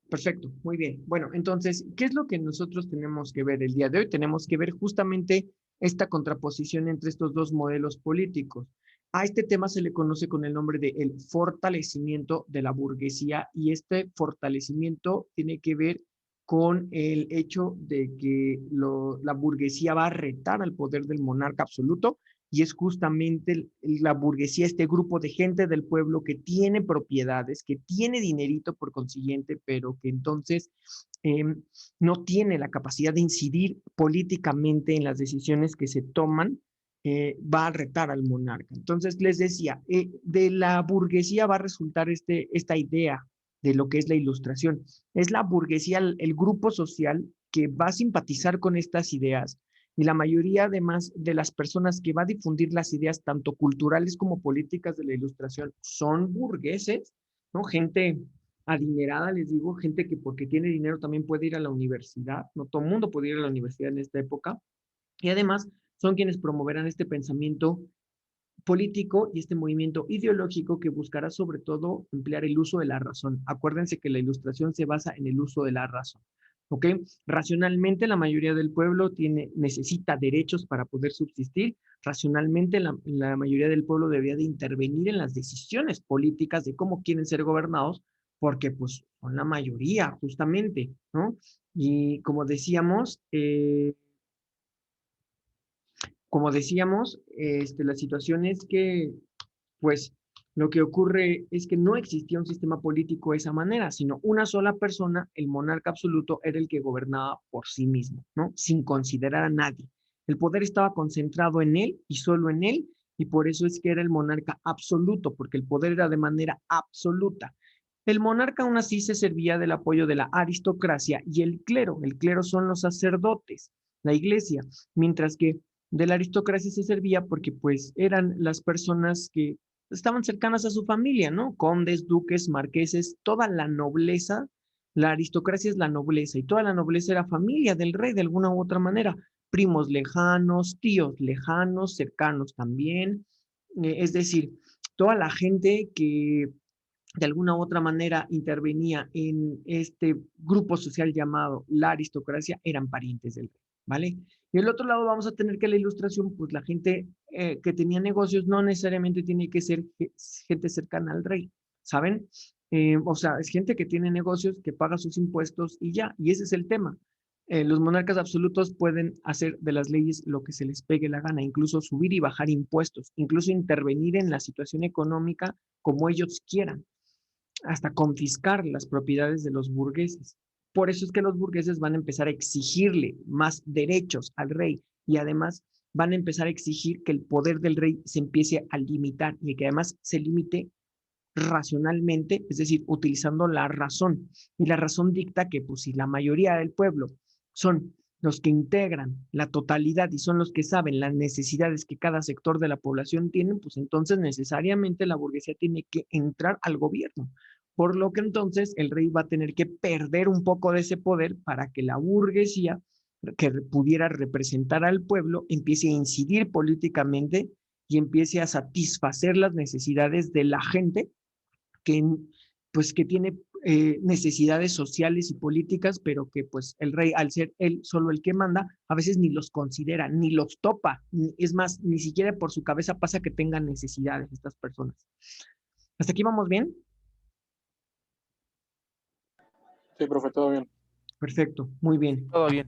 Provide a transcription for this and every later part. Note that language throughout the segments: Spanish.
Perfecto, muy bien. Bueno, entonces, ¿qué es lo que nosotros tenemos que ver el día de hoy? Tenemos que ver justamente esta contraposición entre estos dos modelos políticos. A este tema se le conoce con el nombre de el fortalecimiento de la burguesía y este fortalecimiento tiene que ver con el hecho de que la burguesía va a retar al poder del monarca absoluto y es justamente la burguesía, este grupo de gente del pueblo que tiene propiedades, que tiene dinerito por consiguiente, pero que entonces eh, no tiene la capacidad de incidir políticamente en las decisiones que se toman, va a retar al monarca. Entonces les decía, de la burguesía va a resultar esta idea de lo que es la ilustración. Es la burguesía, el grupo social que va a simpatizar con estas ideas y la mayoría además de las personas que va a difundir las ideas tanto culturales como políticas de la ilustración son burgueses, ¿no? Gente adinerada, les digo, gente que porque tiene dinero también puede ir a la universidad, no todo el mundo puede ir a la universidad en esta época, y además son quienes promoverán este pensamiento político y este movimiento ideológico que buscará sobre todo emplear el uso de la razón. Acuérdense que la ilustración se basa en el uso de la razón. ¿Ok? Racionalmente la mayoría del pueblo necesita derechos para poder subsistir. Racionalmente la mayoría del pueblo debería de intervenir en las decisiones políticas de cómo quieren ser gobernados, porque pues son la mayoría justamente, ¿no? Y como decíamos, la situación es que pues lo que ocurre es que no existía un sistema político de esa manera, sino una sola persona, el monarca absoluto, era el que gobernaba por sí mismo, ¿no? Sin considerar a nadie. El poder estaba concentrado en él y solo en él, y por eso es que era el monarca absoluto, porque el poder era de manera absoluta. El monarca aún así se servía del apoyo de la aristocracia y el clero. El clero son los sacerdotes, la iglesia, mientras que de la aristocracia se servía porque pues eran las personas que estaban cercanas a su familia, ¿no? Condes, duques, marqueses, toda la nobleza, la aristocracia es la nobleza y toda la nobleza era familia del rey de alguna u otra manera, primos lejanos, tíos lejanos, cercanos también, es decir, toda la gente que de alguna u otra manera intervenía en este grupo social llamado la aristocracia eran parientes del rey, ¿vale? Y el otro lado vamos a tener que la ilustración, pues la gente que tenía negocios no necesariamente tiene que ser gente cercana al rey, ¿saben? O sea, es gente que tiene negocios, que paga sus impuestos y ya, y ese es el tema. Los monarcas absolutos pueden hacer de las leyes lo que se les pegue la gana, incluso subir y bajar impuestos, incluso intervenir en la situación económica como ellos quieran hasta confiscar las propiedades de los burgueses. Por eso es que los burgueses van a empezar a exigirle más derechos al rey y además van a empezar a exigir que el poder del rey se empiece a limitar y que además se limite racionalmente, es decir, utilizando la razón. Y la razón dicta que pues si la mayoría del pueblo son los que integran la totalidad y son los que saben las necesidades que cada sector de la población tiene, pues entonces necesariamente la burguesía tiene que entrar al gobierno. Por lo que entonces el rey va a tener que perder un poco de ese poder para que la burguesía que pudiera representar al pueblo empiece a incidir políticamente y empiece a satisfacer las necesidades de la gente que, pues, que tiene necesidades sociales y políticas, pero que pues el rey, al ser él solo el que manda, a veces ni los considera, ni los topa, es más, ni siquiera por su cabeza pasa que tengan necesidades estas personas. ¿Hasta aquí vamos bien? Sí, profe, todo bien. Perfecto, muy bien. Todo bien.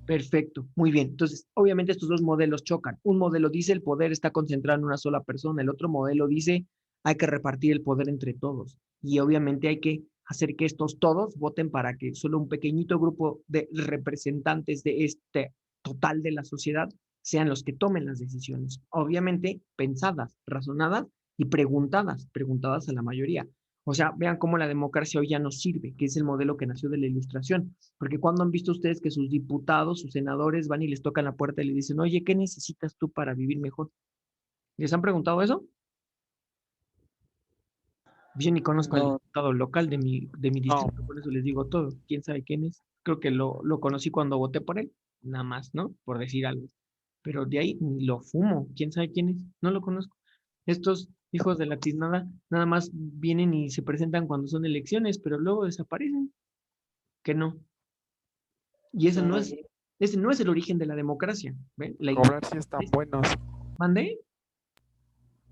Perfecto, muy bien. Entonces, obviamente estos dos modelos chocan. Un modelo dice el poder está concentrado en una sola persona, el otro modelo dice hay que repartir el poder entre todos. Y obviamente hay que hacer que estos todos voten para que solo un pequeñito grupo de representantes de este total de la sociedad sean los que tomen las decisiones. Obviamente pensadas, razonadas y preguntadas a la mayoría. O sea, vean cómo la democracia hoy ya no sirve, que es el modelo que nació de la ilustración. Porque cuando han visto ustedes que sus diputados, sus senadores van y les tocan la puerta y le dicen, oye, ¿qué necesitas tú para vivir mejor? ¿Les han preguntado eso? Yo ni conozco al No, diputado local de mi no, distrito, por eso les digo todo. ¿Quién sabe quién es? Creo que lo conocí cuando voté por él, nada más, ¿no? Por decir algo. Pero de ahí ni lo fumo. ¿Quién sabe quién es? No lo conozco. Estos hijos de la tiznada nada más vienen y se presentan cuando son elecciones, pero luego desaparecen. que no. Y ese no Ah, es, ese no es el origen de la democracia. ¿Ven? Cobrar si están buenos. ¿Mande?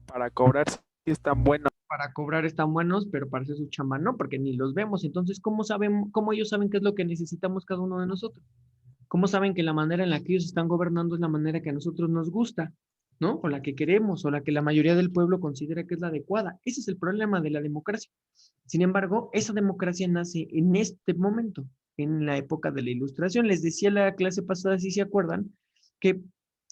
Para cobrar si están buenos. Para cobrar están buenos, pero para hacer su chamba no, porque ni los vemos. Entonces, ¿cómo saben, cómo ellos saben qué es lo que necesitamos cada uno de nosotros? ¿Cómo saben que la manera en la que ellos están gobernando es la manera que a nosotros nos gusta, ¿no? O la que queremos, o la que la mayoría del pueblo considera que es la adecuada? Ese es el problema de la democracia. Sin embargo, esa democracia nace en este momento, en la época de la Ilustración. Les decía la clase pasada, si se acuerdan, que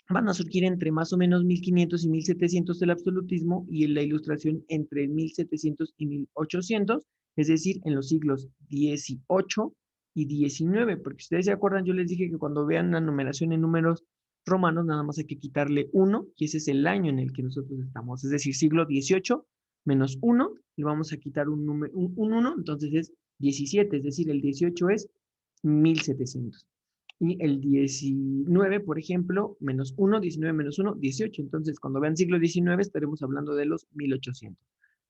van a surgir entre más o menos 1500 y 1700 el absolutismo y la Ilustración entre 1700 y 1800, es decir, en los siglos XVIII y XIX, porque si ustedes se acuerdan, yo les dije que cuando vean la numeración en números romanos, nada más hay que quitarle 1, y ese es el año en el que nosotros estamos, es decir, siglo XVIII menos 1, le vamos a quitar un 1, entonces es 17, es decir, el 18 es 1700. Y el 19, por ejemplo, menos 1, 19 menos 1, 18. Entonces, cuando vean siglo XIX, estaremos hablando de los 1800.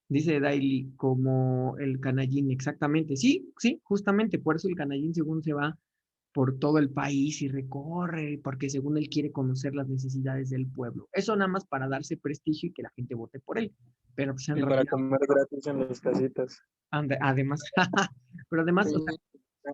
Dice Daily, como el canallín, exactamente. Sí, sí, justamente, por eso el canallín según se va por todo el país y recorre, porque según él quiere conocer las necesidades del pueblo. Eso nada más para darse prestigio y que la gente vote por él. Pero pues en y para realidad, comer gratis en las casitas. además, pero además, Sí, o sea,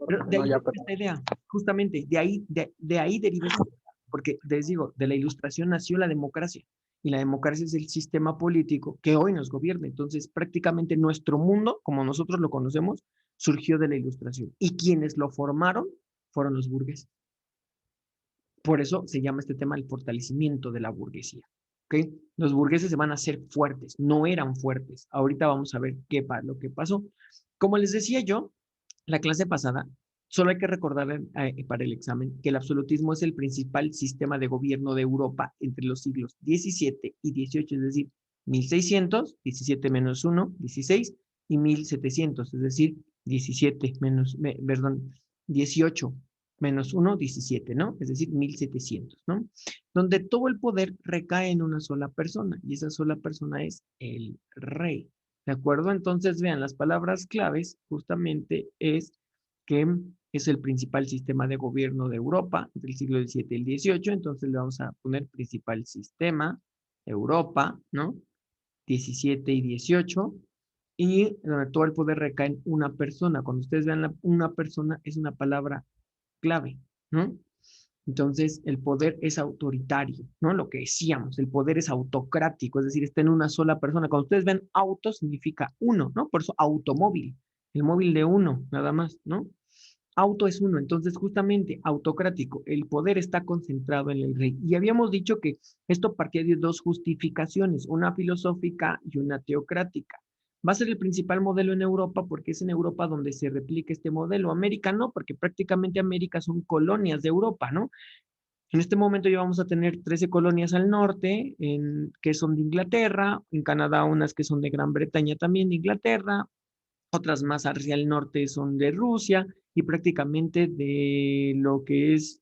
pero de no, ahí ya, deriva esta idea, justamente, de ahí deriva esta idea, porque les digo, de la Ilustración nació la democracia, y la democracia es el sistema político que hoy nos gobierna. Entonces, prácticamente nuestro mundo, como nosotros lo conocemos, surgió de la Ilustración, y quienes lo formaron fueron los burgueses. Por eso se llama este tema el fortalecimiento de la burguesía. ¿Okay? Los burgueses se van a hacer fuertes, no eran fuertes. Ahorita vamos a ver lo que pasó. Como les decía yo, la clase pasada, solo hay que recordar para el examen que el absolutismo es el principal sistema de gobierno de Europa entre los siglos XVII y XVIII, es decir, 1600, 17 menos 1, 16, y 1700, es decir, 17 menos, perdón, 18 menos 1, 17, ¿no? Es decir, 1700, ¿no? Donde todo el poder recae en una sola persona, y esa sola persona es el rey. ¿De acuerdo? Entonces, vean, las palabras claves justamente es que es el principal sistema de gobierno de Europa entre el siglo XVII y el XVIII, entonces le vamos a poner principal sistema, Europa, ¿no? 17 y 18, y donde todo el poder recae en una persona. Cuando ustedes vean una persona, es una palabra clave, ¿no? Entonces, el poder es autoritario, ¿no? Lo que decíamos, el poder es autocrático, es decir, está en una sola persona. Cuando ustedes ven auto, significa uno, ¿no? Por eso automóvil, el móvil de uno, nada más, ¿no? Auto es uno, entonces justamente autocrático, el poder está concentrado en el rey. Y habíamos dicho que esto partía de dos justificaciones, una filosófica y una teocrática. Va a ser el principal modelo en Europa porque es en Europa donde se replica este modelo. América no, porque prácticamente América son colonias de Europa, ¿no? En este momento ya vamos a tener 13 colonias al norte, que son de Inglaterra, en Canadá unas que son de Gran Bretaña también de Inglaterra, otras más hacia el norte son de Rusia y prácticamente de lo que es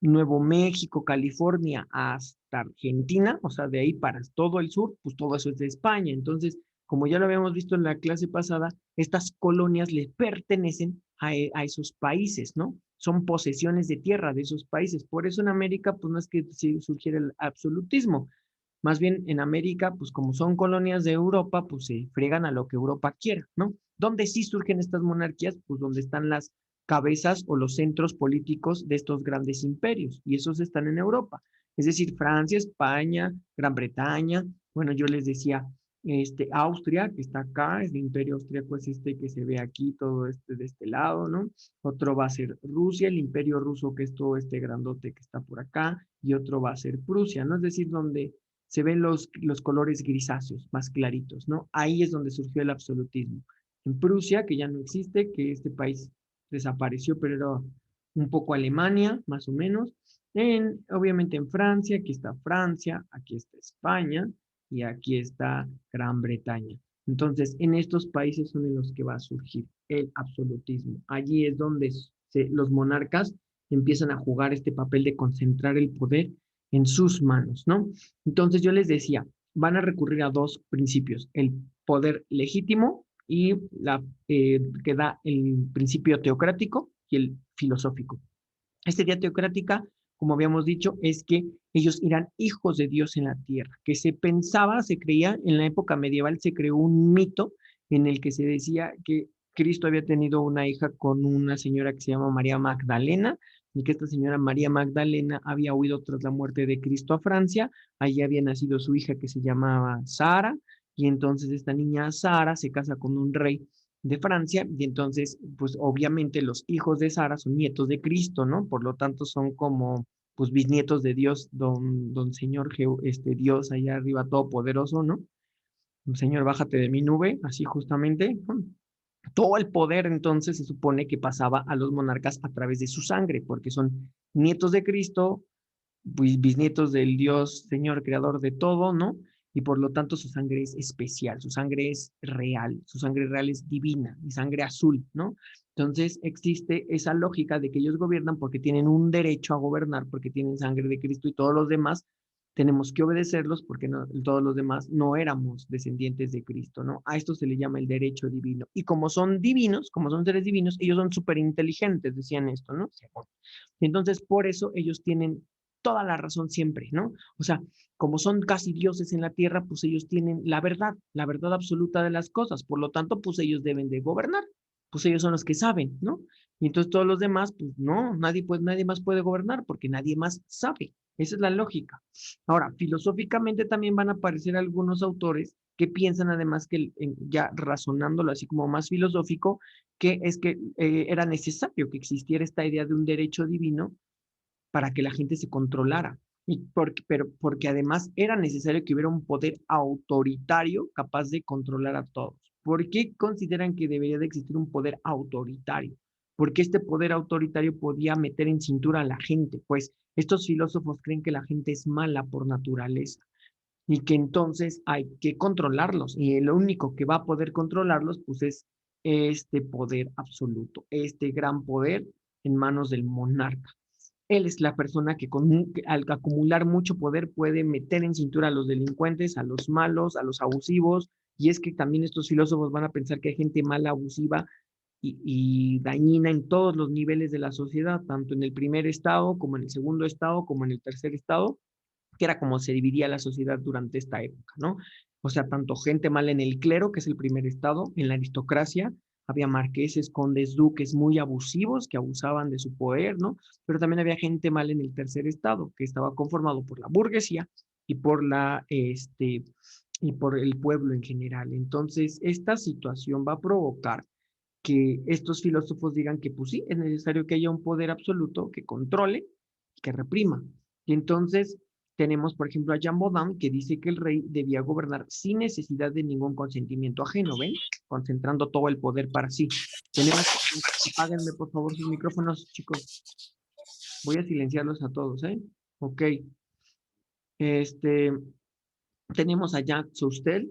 Nuevo México, California hasta Argentina, o sea, de ahí para todo el sur, pues todo eso es de España. Entonces, como ya lo habíamos visto en la clase pasada, estas colonias le pertenecen a esos países, ¿no? Son posesiones de tierra de esos países. Por eso en América, pues no es que surgiera el absolutismo, más bien en América, pues como son colonias de Europa, pues se friegan a lo que Europa quiera, ¿no? ¿Dónde sí surgen estas monarquías? Pues donde están las cabezas o los centros políticos de estos grandes imperios, y esos están en Europa. Es decir, Francia, España, Gran Bretaña, bueno, yo les decía, Austria, que está acá, el imperio austríaco es este que se ve aquí, todo este de este lado, ¿no? Otro va a ser Rusia, el imperio ruso, que es todo este grandote que está por acá, y otro va a ser Prusia, ¿no? Es decir, donde se ven los colores grisáceos, más claritos, ¿no? Ahí es donde surgió el absolutismo. En Prusia, que ya no existe, que este país desapareció, pero era un poco Alemania, más o menos. Obviamente en Francia, aquí está España y aquí está Gran Bretaña. Entonces, en estos países son en los que va a surgir el absolutismo. Allí es donde los monarcas empiezan a jugar este papel de concentrar el poder en sus manos, ¿no? Entonces yo les decía, van a recurrir a dos principios, el poder legítimo y que da el principio teocrático, y el filosófico. Esta idea teocrática, como habíamos dicho, es que ellos eran hijos de Dios en la tierra, que se pensaba, se creía, en la época medieval se creó un mito en el que se decía que Cristo había tenido una hija con una señora que se llama María Magdalena, y que esta señora María Magdalena había huido tras la muerte de Cristo a Francia, allí había nacido su hija que se llamaba Sara, y entonces esta niña Sara se casa con un rey de Francia, y entonces, pues obviamente los hijos de Sara son nietos de Cristo, ¿no? Por lo tanto, son como, pues, bisnietos de Dios, don Señor, Dios allá arriba todopoderoso, ¿no? Señor, bájate de mi nube, así justamente, ¿no? Todo el poder entonces se supone que pasaba a los monarcas a través de su sangre, porque son nietos de Cristo, pues, bisnietos del Dios, Señor, creador de todo, ¿no? Y por lo tanto su sangre es especial, su sangre es real, su sangre real es divina, y sangre azul, ¿no? Entonces existe esa lógica de que ellos gobiernan porque tienen un derecho a gobernar, porque tienen sangre de Cristo y todos los demás tenemos que obedecerlos porque no, todos los demás no éramos descendientes de Cristo, ¿no? A esto se le llama el derecho divino. Y como son divinos, como son seres divinos, ellos son súper inteligentes, decían esto, ¿no? Entonces, por eso ellos tienen toda la razón siempre, ¿no? O sea, como son casi dioses en la tierra, pues ellos tienen la verdad absoluta de las cosas, por lo tanto, pues ellos deben de gobernar, pues ellos son los que saben, ¿no? Y entonces todos los demás, pues no, nadie más puede gobernar porque nadie más sabe. Esa es la lógica. Ahora, filosóficamente también van a aparecer algunos autores que piensan además que, ya razonándolo así como más filosófico, que es que era necesario que existiera esta idea de un derecho divino para que la gente se controlara. Pero porque además era necesario que hubiera un poder autoritario capaz de controlar a todos. ¿Por qué consideran que debería de existir un poder autoritario? Porque este poder autoritario podía meter en cintura a la gente, pues estos filósofos creen que la gente es mala por naturaleza y que entonces hay que controlarlos y lo único que va a poder controlarlos pues es este poder absoluto, este gran poder en manos del monarca. Él es la persona que al acumular mucho poder puede meter en cintura a los delincuentes, a los malos, a los abusivos, y es que también estos filósofos van a pensar que hay gente mala, abusiva y dañina en todos los niveles de la sociedad, tanto en el primer estado como en el segundo estado, como en el tercer estado, que era como se dividía la sociedad durante esta época, ¿no? O sea, tanto gente mala en el clero, que es el primer estado, en la aristocracia, había marqueses, condes, duques muy abusivos que abusaban de su poder, ¿no? Pero también había gente mala en el tercer estado, que estaba conformado por la burguesía y y por el pueblo en general. Entonces, esta situación va a provocar que estos filósofos digan que, pues sí, es necesario que haya un poder absoluto que controle, que reprima. Y entonces tenemos, por ejemplo, a Jean Baudin, que dice que el rey debía gobernar sin necesidad de ningún consentimiento ajeno, ¿ven? Concentrando todo el poder para sí. Tenemos, apáguenme por favor sus micrófonos, chicos. Voy a silenciarlos a todos, ¿eh? Ok. Este, tenemos a Jacques Soustel,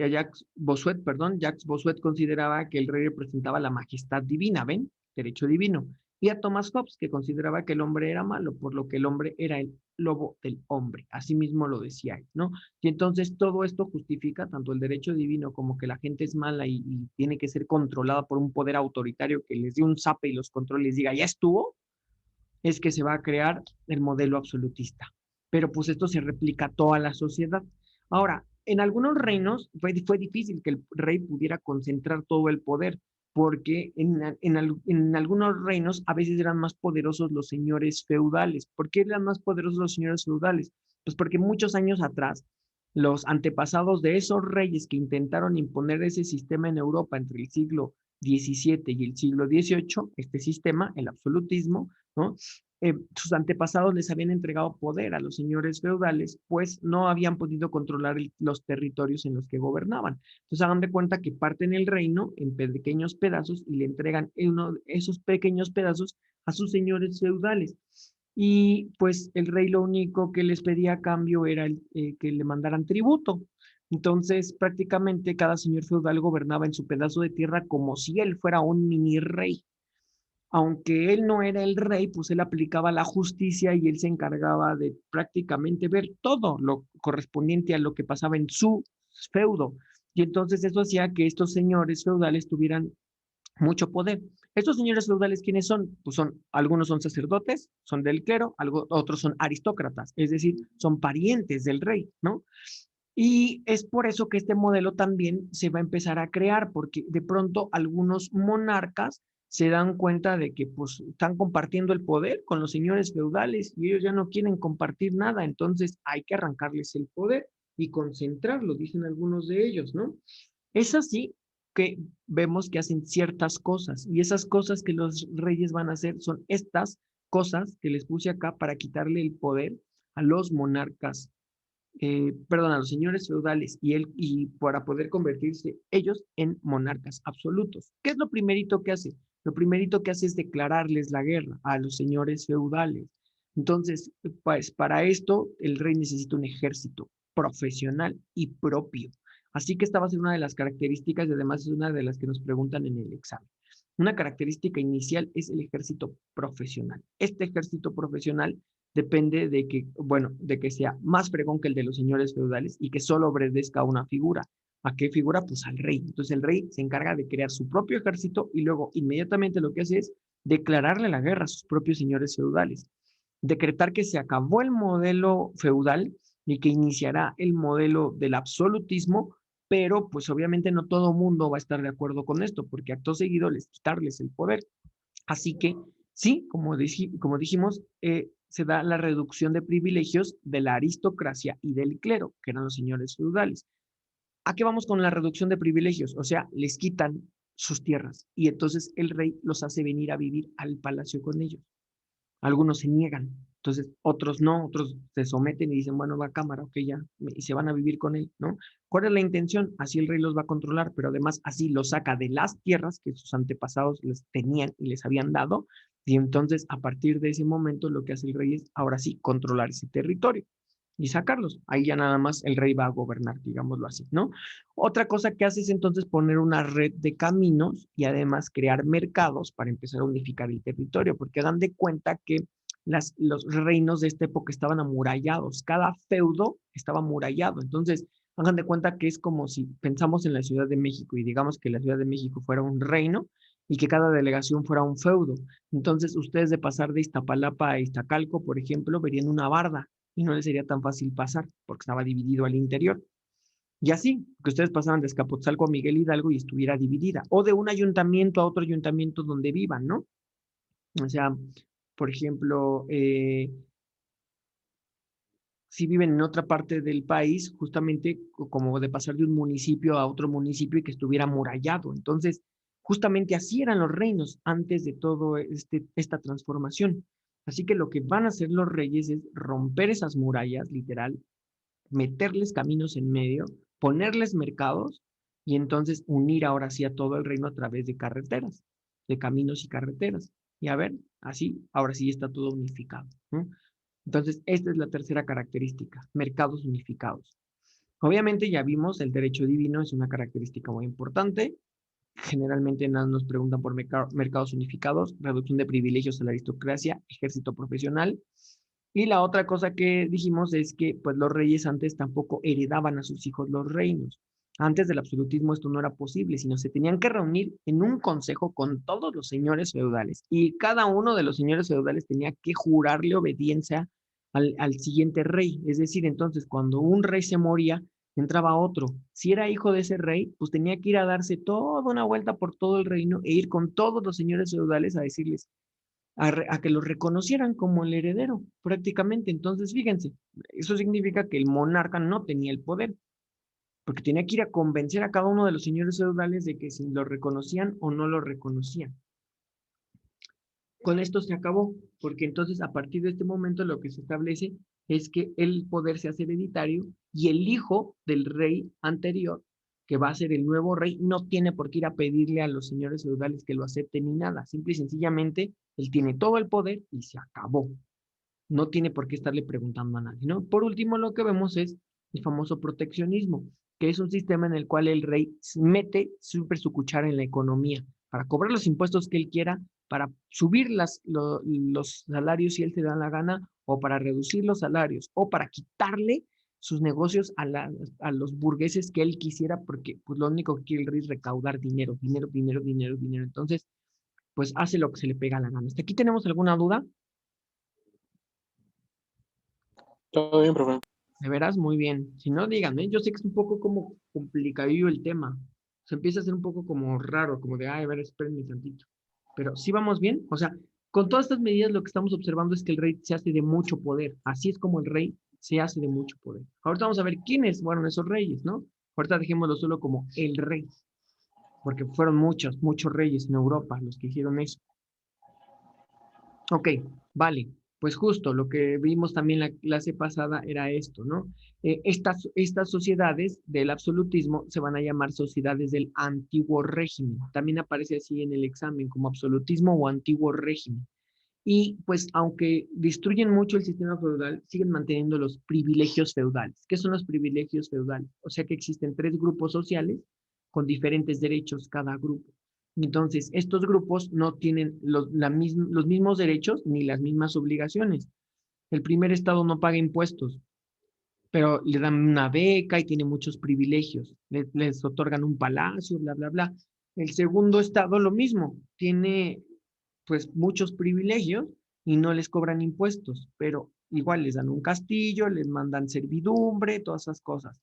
a Jacques Bossuet, perdón. Jacques Bossuet consideraba que el rey representaba la majestad divina, ¿ven? Derecho divino. Y a Thomas Hobbes, que consideraba que el hombre era malo, por lo que el hombre era el lobo del hombre. Así mismo lo decía él, ¿no? Y entonces todo esto justifica tanto el derecho divino como que la gente es mala y tiene que ser controlada por un poder autoritario que les dé un zape y los controle y les diga, ya estuvo, es que se va a crear el modelo absolutista. Pero pues esto se replica a toda la sociedad. Ahora, en algunos reinos fue difícil que el rey pudiera concentrar todo el poder, porque en algunos reinos a veces eran más poderosos los señores feudales. ¿Por qué eran más poderosos los señores feudales? Pues porque muchos años atrás, los antepasados de esos reyes que intentaron imponer ese sistema en Europa entre el siglo XVII y el siglo XVIII, este sistema, el absolutismo, ¿no? Sus antepasados les habían entregado poder a los señores feudales, pues no habían podido controlar los territorios en los que gobernaban. Entonces hagan de cuenta que parten el reino en pequeños pedazos y le entregan esos pequeños pedazos a sus señores feudales. Y pues el rey lo único que les pedía a cambio era que le mandaran tributo. Entonces prácticamente cada señor feudal gobernaba en su pedazo de tierra como si él fuera un mini rey. Aunque él no era el rey, pues él aplicaba la justicia y él se encargaba de prácticamente ver todo lo correspondiente a lo que pasaba en su feudo. Y entonces eso hacía que estos señores feudales tuvieran mucho poder. Estos señores feudales, ¿quiénes son? Pues algunos son sacerdotes, son del clero, otros son aristócratas, es decir, son parientes del rey, ¿no? Y es por eso que este modelo también se va a empezar a crear, porque de pronto algunos monarcas se dan cuenta de que pues están compartiendo el poder con los señores feudales y ellos ya no quieren compartir nada, entonces hay que arrancarles el poder y concentrarlo, dicen algunos de ellos, ¿no? Es así que vemos que hacen ciertas cosas y esas cosas que los reyes van a hacer son estas cosas que les puse acá para quitarle el poder a los monarcas, perdón, a los señores feudales y para poder convertirse ellos en monarcas absolutos. ¿Qué es lo primerito que hace? Lo primerito que hace es declararles la guerra a los señores feudales. Entonces, pues para esto el rey necesita un ejército profesional y propio. Así que esta va a ser una de las características y además es una de las que nos preguntan en el examen. Una característica inicial es el ejército profesional. Este ejército profesional depende de que, bueno, de que sea más fregón que el de los señores feudales y que solo obedezca a una figura. ¿A qué figura? Pues al rey. Entonces el rey se encarga de crear su propio ejército y luego inmediatamente lo que hace es declararle la guerra a sus propios señores feudales. Decretar que se acabó el modelo feudal y que iniciará el modelo del absolutismo, pero pues obviamente no todo mundo va a estar de acuerdo con esto, porque acto seguido les quitarles el poder. Así que sí, como dijimos, se da la reducción de privilegios de la aristocracia y del clero, que eran los señores feudales. ¿A qué vamos con la reducción de privilegios? O sea, les quitan sus tierras y entonces el rey los hace venir a vivir al palacio con ellos. Algunos se niegan, entonces otros no, otros se someten y dicen, bueno, va a cámara, ok, ya, y se van a vivir con él, ¿no? ¿Cuál es la intención? Así el rey los va a controlar, pero además así los saca de las tierras que sus antepasados les tenían y les habían dado, y entonces a partir de ese momento lo que hace el rey es ahora sí controlar ese territorio y sacarlos. Ahí ya nada más el rey va a gobernar, digámoslo así, ¿no? Otra cosa que hace es entonces poner una red de caminos y además crear mercados para empezar a unificar el territorio, porque hagan de cuenta que los reinos de esta época estaban amurallados, cada feudo estaba amurallado, entonces hagan de cuenta que es como si pensamos en la Ciudad de México y digamos que la Ciudad de México fuera un reino y que cada delegación fuera un feudo. Entonces ustedes de pasar de Iztapalapa a Iztacalco, por ejemplo, verían una barda y no les sería tan fácil pasar porque estaba dividido al interior. Y así, que ustedes pasaran de Escapotzalco a Miguel Hidalgo y estuviera dividida, o de un ayuntamiento a otro ayuntamiento donde vivan, ¿no? O sea, por ejemplo, si viven en otra parte del país, justamente como de pasar de un municipio a otro municipio y que estuviera amurallado. Entonces, justamente así eran los reinos antes de todo esta transformación. Así que lo que van a hacer los reyes es romper esas murallas, literal, meterles caminos en medio, ponerles mercados y entonces unir ahora sí a todo el reino a través de carreteras, de caminos y carreteras. Y a ver, así, ahora sí está todo unificado, ¿no? Entonces, esta es la tercera característica, mercados unificados. Obviamente ya vimos, el derecho divino es una característica muy importante. Generalmente nada nos preguntan por mercados unificados, reducción de privilegios a la aristocracia, ejército profesional. Y la otra cosa que dijimos es que pues los reyes antes tampoco heredaban a sus hijos los reinos. Antes del absolutismo esto no era posible, sino se tenían que reunir en un consejo con todos los señores feudales y cada uno de los señores feudales tenía que jurarle obediencia al siguiente rey. Es decir, entonces cuando un rey se moría, entraba otro. Si era hijo de ese rey, pues tenía que ir a darse toda una vuelta por todo el reino e ir con todos los señores feudales a decirles, a que lo reconocieran como el heredero, prácticamente. Entonces, fíjense, eso significa que el monarca no tenía el poder, porque tenía que ir a convencer a cada uno de los señores feudales de que si lo reconocían o no lo reconocían. Con esto se acabó, porque entonces a partir de este momento lo que se establece es que el poder se hace hereditario y el hijo del rey anterior, que va a ser el nuevo rey, no tiene por qué ir a pedirle a los señores feudales que lo acepten ni nada. Simple y sencillamente, él tiene todo el poder y se acabó. No tiene por qué estarle preguntando a nadie, ¿no? Por último, lo que vemos es el famoso proteccionismo, que es un sistema en el cual el rey mete siempre su cuchara en la economía para cobrar los impuestos que él quiera, para subir los salarios si él se da la gana, o para reducir los salarios, o para quitarle sus negocios a los burgueses que él quisiera, porque pues lo único que quiere el rey es recaudar dinero, dinero, dinero, dinero, dinero. Entonces, pues hace lo que se le pega la gana. ¿Hasta aquí tenemos alguna duda? Todo bien, profe. De veras, muy bien. Si no, díganme. Yo sé que es un poco como complicadillo el tema. Se empieza a hacer un poco como raro, como de, ay, a ver, espérenme tantito. Pero sí vamos bien. O sea, con todas estas medidas lo que estamos observando es que el rey se hace de mucho poder. Así es como el rey se hace de mucho poder. Ahorita vamos a ver quiénes fueron esos reyes, ¿no? Ahorita dejémoslo solo como el rey, porque fueron muchos, muchos reyes en Europa los que hicieron eso. Ok, vale. Pues justo lo que vimos también la clase pasada era esto, ¿no? Estas sociedades del absolutismo se van a llamar sociedades del antiguo régimen. También aparece así en el examen como absolutismo o antiguo régimen. Y pues aunque destruyen mucho el sistema feudal, siguen manteniendo los privilegios feudales. ¿Qué son los privilegios feudales? O sea que existen tres grupos sociales con diferentes derechos cada grupo. Entonces, estos grupos no tienen los mismos derechos ni las mismas obligaciones. El primer estado no paga impuestos, pero le dan una beca y tiene muchos privilegios. Les otorgan un palacio, bla, bla, bla. El segundo estado lo mismo, tiene pues muchos privilegios y no les cobran impuestos, pero igual les dan un castillo, les mandan servidumbre, todas esas cosas.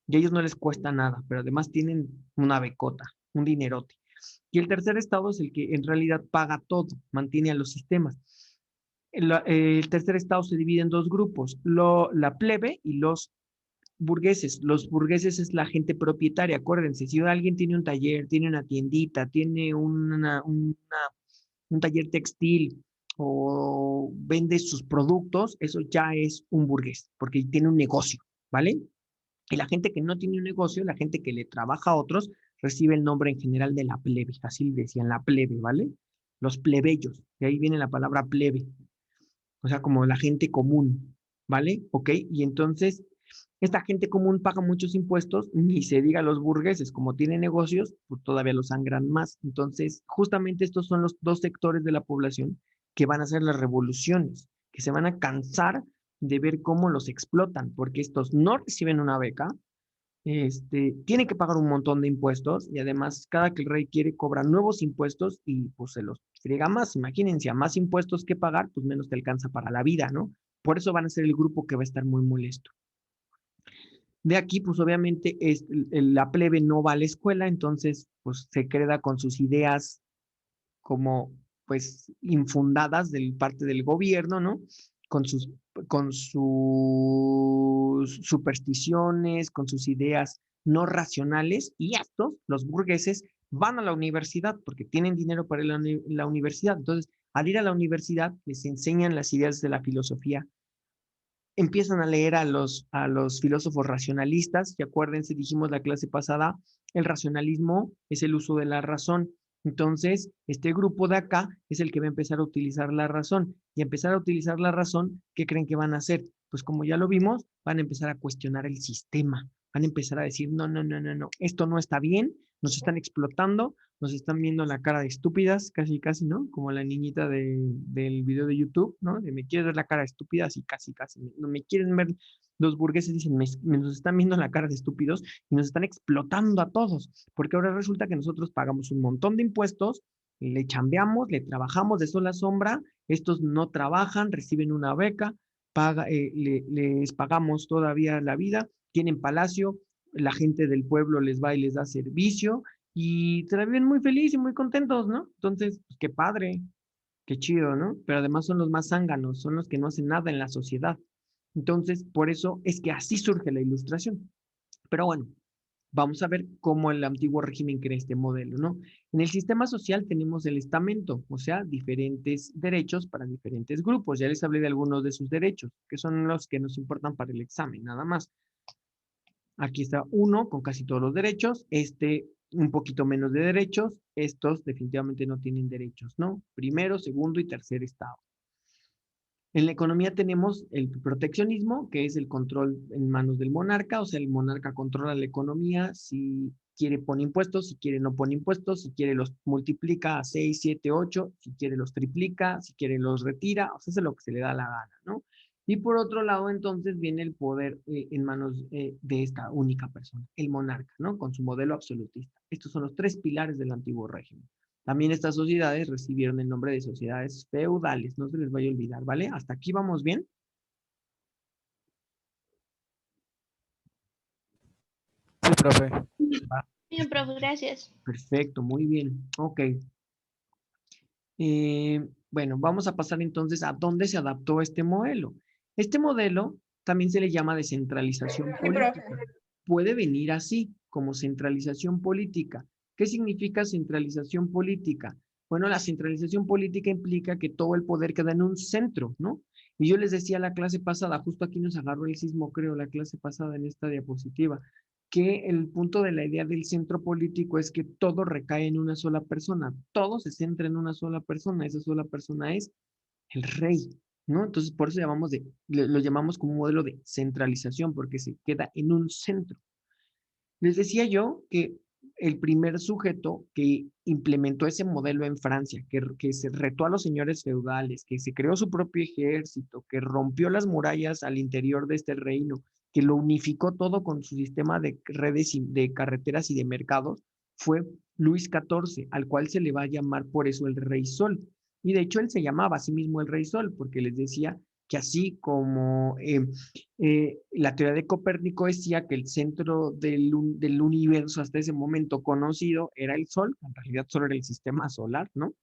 Y a ellos no les cuesta nada, pero además tienen una becota, un dinerote. Y el tercer estado es el que en realidad paga todo, mantiene a los sistemas. El tercer estado se divide en dos grupos, la plebe y los burgueses. Los burgueses es la gente propietaria, acuérdense, si alguien tiene un taller, tiene una tiendita, tiene un taller textil o vende sus productos, eso ya es un burgués, porque tiene un negocio, ¿vale? Y la gente que no tiene un negocio, la gente que le trabaja a otros, recibe el nombre en general de la plebe, así le decían, la plebe, ¿vale? Los plebeyos, de ahí viene la palabra plebe, o sea, como la gente común, ¿vale? ¿Ok? Y entonces, esta gente común paga muchos impuestos, ni se diga los burgueses, como tienen negocios, pues todavía los sangran más. Entonces, justamente estos son los dos sectores de la población que van a hacer las revoluciones, que se van a cansar de ver cómo los explotan, porque estos no reciben una beca, tiene que pagar un montón de impuestos y además cada que el rey quiere cobra nuevos impuestos y pues se los friega más. Imagínense, a más impuestos que pagar, pues menos te alcanza para la vida, ¿no? Por eso van a ser el grupo que va a estar muy molesto. De aquí, pues obviamente la plebe no va a la escuela, entonces pues se queda con sus ideas como pues infundadas de parte del gobierno, ¿no? Con sus, con sus supersticiones, con sus ideas no racionales, y estos, los burgueses, van a la universidad porque tienen dinero para ir a la universidad. Entonces, al ir a la universidad, les enseñan las ideas de la filosofía, empiezan a leer a los filósofos racionalistas, y acuérdense, dijimos la clase pasada, el racionalismo es el uso de la razón. Entonces, este grupo de acá es el que va a empezar a utilizar la razón. Y empezar a utilizar la razón, ¿qué creen que van a hacer? Pues como ya lo vimos, van a empezar a cuestionar el sistema. Van a empezar a decir, no, no, no, no, no, esto no está bien, nos están explotando, nos están viendo la cara de estúpidas, casi, casi, ¿no? Como la niñita del video de YouTube, ¿no? De me quieres ver la cara de estúpidas y casi, casi. No me quieren ver, los burgueses dicen, nos están viendo la cara de estúpidos y nos están explotando a todos, porque ahora resulta que nosotros pagamos un montón de impuestos, le chambeamos, le trabajamos de sol a sombra, estos no trabajan, reciben una beca, les pagamos todavía la vida, tienen palacio, la gente del pueblo les va y les da servicio y se la viven muy felices y muy contentos, ¿no? Entonces, pues, qué padre, qué chido, ¿no? Pero además son los más zánganos, son los que no hacen nada en la sociedad. Entonces, por eso es que así surge la ilustración. Pero bueno, vamos a ver cómo el antiguo régimen crea este modelo, ¿no? En el sistema social tenemos el estamento, o sea, diferentes derechos para diferentes grupos. Ya les hablé de algunos de sus derechos, que son los que nos importan para el examen, nada más. Aquí está uno con casi todos los derechos, un poquito menos de derechos, estos definitivamente no tienen derechos, ¿no? Primero, segundo y tercer estado. En la economía tenemos el proteccionismo, que es el control en manos del monarca, o sea, el monarca controla la economía, si quiere pone impuestos, si quiere no pone impuestos, si quiere los multiplica a 6, 7, 8, si quiere los triplica, si quiere los retira, o sea, hace lo que se le da la gana, ¿no? Y por otro lado, entonces viene el poder en manos de esta única persona, el monarca, ¿no? Con su modelo absolutista. Estos son los tres pilares del antiguo régimen. También estas sociedades recibieron el nombre de sociedades feudales, no se les vaya a olvidar, ¿vale? ¿Hasta aquí vamos bien? Sí, profe. Va, Bien, profe, gracias. perfecto, muy bien, ok. Bueno, vamos a pasar entonces a dónde se adaptó este modelo. Este modelo también se le llama descentralización Sí, profe. política. Puede venir así, como centralización política. ¿Qué significa centralización política? Bueno, la centralización política implica que todo el poder queda en un centro, ¿no? Y yo les decía la clase pasada, justo aquí nos agarró el sismo, creo, la clase pasada en esta diapositiva, que el punto de la idea del centro político es que todo recae en una sola persona, todo se centra en una sola persona, esa sola persona es el rey, ¿no? Entonces, por eso lo llamamos como un modelo de centralización, porque se queda en un centro. Les decía yo que el primer sujeto que implementó ese modelo en Francia, que se retó a los señores feudales, que se creó su propio ejército, que rompió las murallas al interior de este reino, que lo unificó todo con su sistema de redes de carreteras y de mercados, fue Luis XIV, al cual se le va a llamar por eso el Rey Sol. Y de hecho él se llamaba a sí mismo el Rey Sol, porque les decía que así como la teoría de Copérnico decía que el centro del universo hasta ese momento conocido era el Sol, en realidad solo era el sistema solar, ¿no?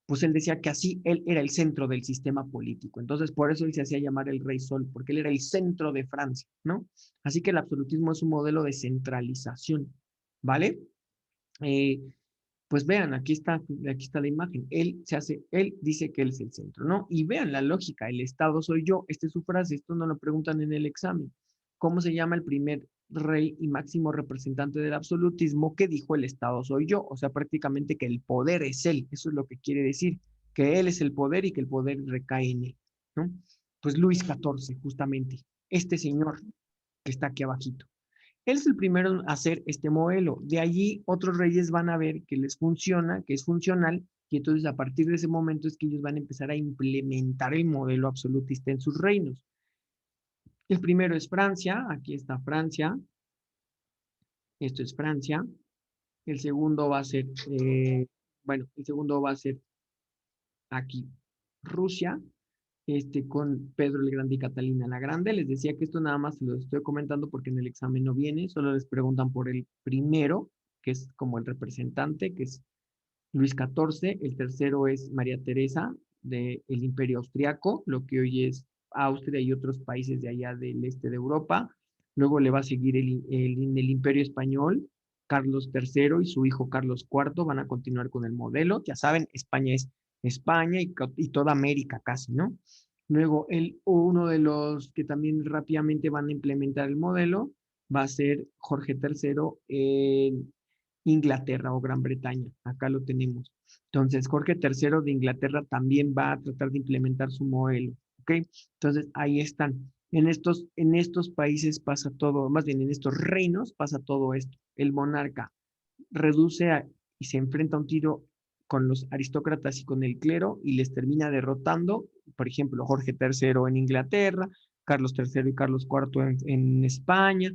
Pues él decía que así él era el centro del sistema político. Entonces, por eso él se hacía llamar el Rey Sol, porque él era el centro de Francia, ¿no? Así que el absolutismo es un modelo de centralización, ¿vale? Eh, pues vean, aquí está la imagen. Él dice que él es el centro, ¿no? Y vean la lógica, el Estado soy yo. Esta es su frase, esto no lo preguntan en el examen. ¿Cómo se llama el primer rey y máximo representante del absolutismo que dijo el Estado soy yo? O sea, prácticamente que el poder es él. Eso es lo que quiere decir, que él es el poder y que el poder recae en él, ¿no? Pues Luis XIV, justamente, este señor que está aquí abajito. Él es el primero en hacer este modelo. De allí otros reyes van a ver que les funciona, que es funcional, y entonces a partir de ese momento es que ellos van a empezar a implementar el modelo absolutista en sus reinos. El primero es Francia, aquí está Francia, esto es Francia. El segundo va a ser, el segundo va a ser aquí Rusia, con Pedro el Grande y Catalina la Grande. Les decía que esto nada más se lo estoy comentando porque en el examen no viene, solo les preguntan por el primero, que es como el representante, que es Luis XIV. El tercero es María Teresa del Imperio Austriaco, lo que hoy es Austria y otros países de allá del este de Europa. Luego le va a seguir el Imperio Español, Carlos III y su hijo Carlos IV van a continuar con el modelo. Ya saben, España es España y toda América casi, ¿no? Luego, uno de los que también rápidamente van a implementar el modelo va a ser Jorge III en Inglaterra o Gran Bretaña. Acá lo tenemos. Entonces, Jorge III de Inglaterra también va a tratar de implementar su modelo. ¿Ok? Entonces, ahí están. En estos países pasa todo, más bien en estos reinos pasa todo esto. El monarca y se enfrenta a un tiro con los aristócratas y con el clero y les termina derrotando, por ejemplo, Jorge III en Inglaterra, Carlos III y Carlos IV en España,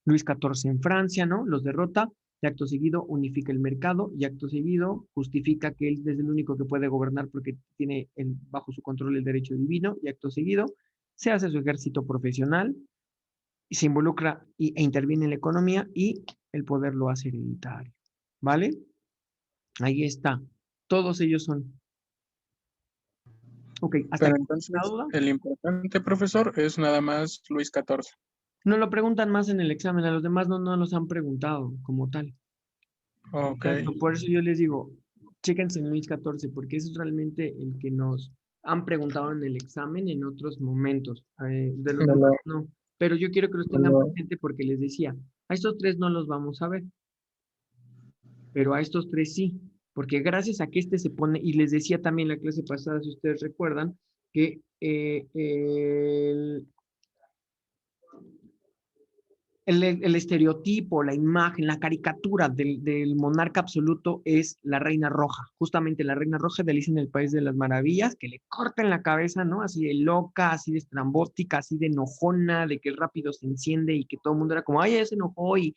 Luis XIV en Francia, ¿no? Los derrota y acto seguido unifica el mercado y acto seguido justifica que él es el único que puede gobernar porque tiene bajo su control el derecho divino y acto seguido se hace su ejército profesional y se involucra e interviene en la economía y el poder lo hace hereditario. ¿Vale? Ahí está. Todos ellos son. Ok, ¿hasta Pero aquí entonces, la duda? el importante, profesor, es nada más Luis XIV. No lo preguntan más en el examen, a los demás no los han preguntado como tal. Ok. Por eso yo les digo, chéquense en Luis XIV, porque ese es realmente el que nos han preguntado en el examen en otros momentos. De los No demás lo, no. Pero yo quiero que los no tengan lo- presente porque les decía, a estos tres no los vamos a ver, pero a estos tres sí, porque gracias a que este se pone, y les decía también la clase pasada, si ustedes recuerdan, que el estereotipo, la imagen, la caricatura del monarca absoluto es la reina roja. Justamente la reina roja de Alicia en el País de las Maravillas, que le cortan la cabeza, ¿no? Así de loca, así de estrambótica, así de enojona, de que rápido se enciende y que todo el mundo era como, ay, ella se enojó y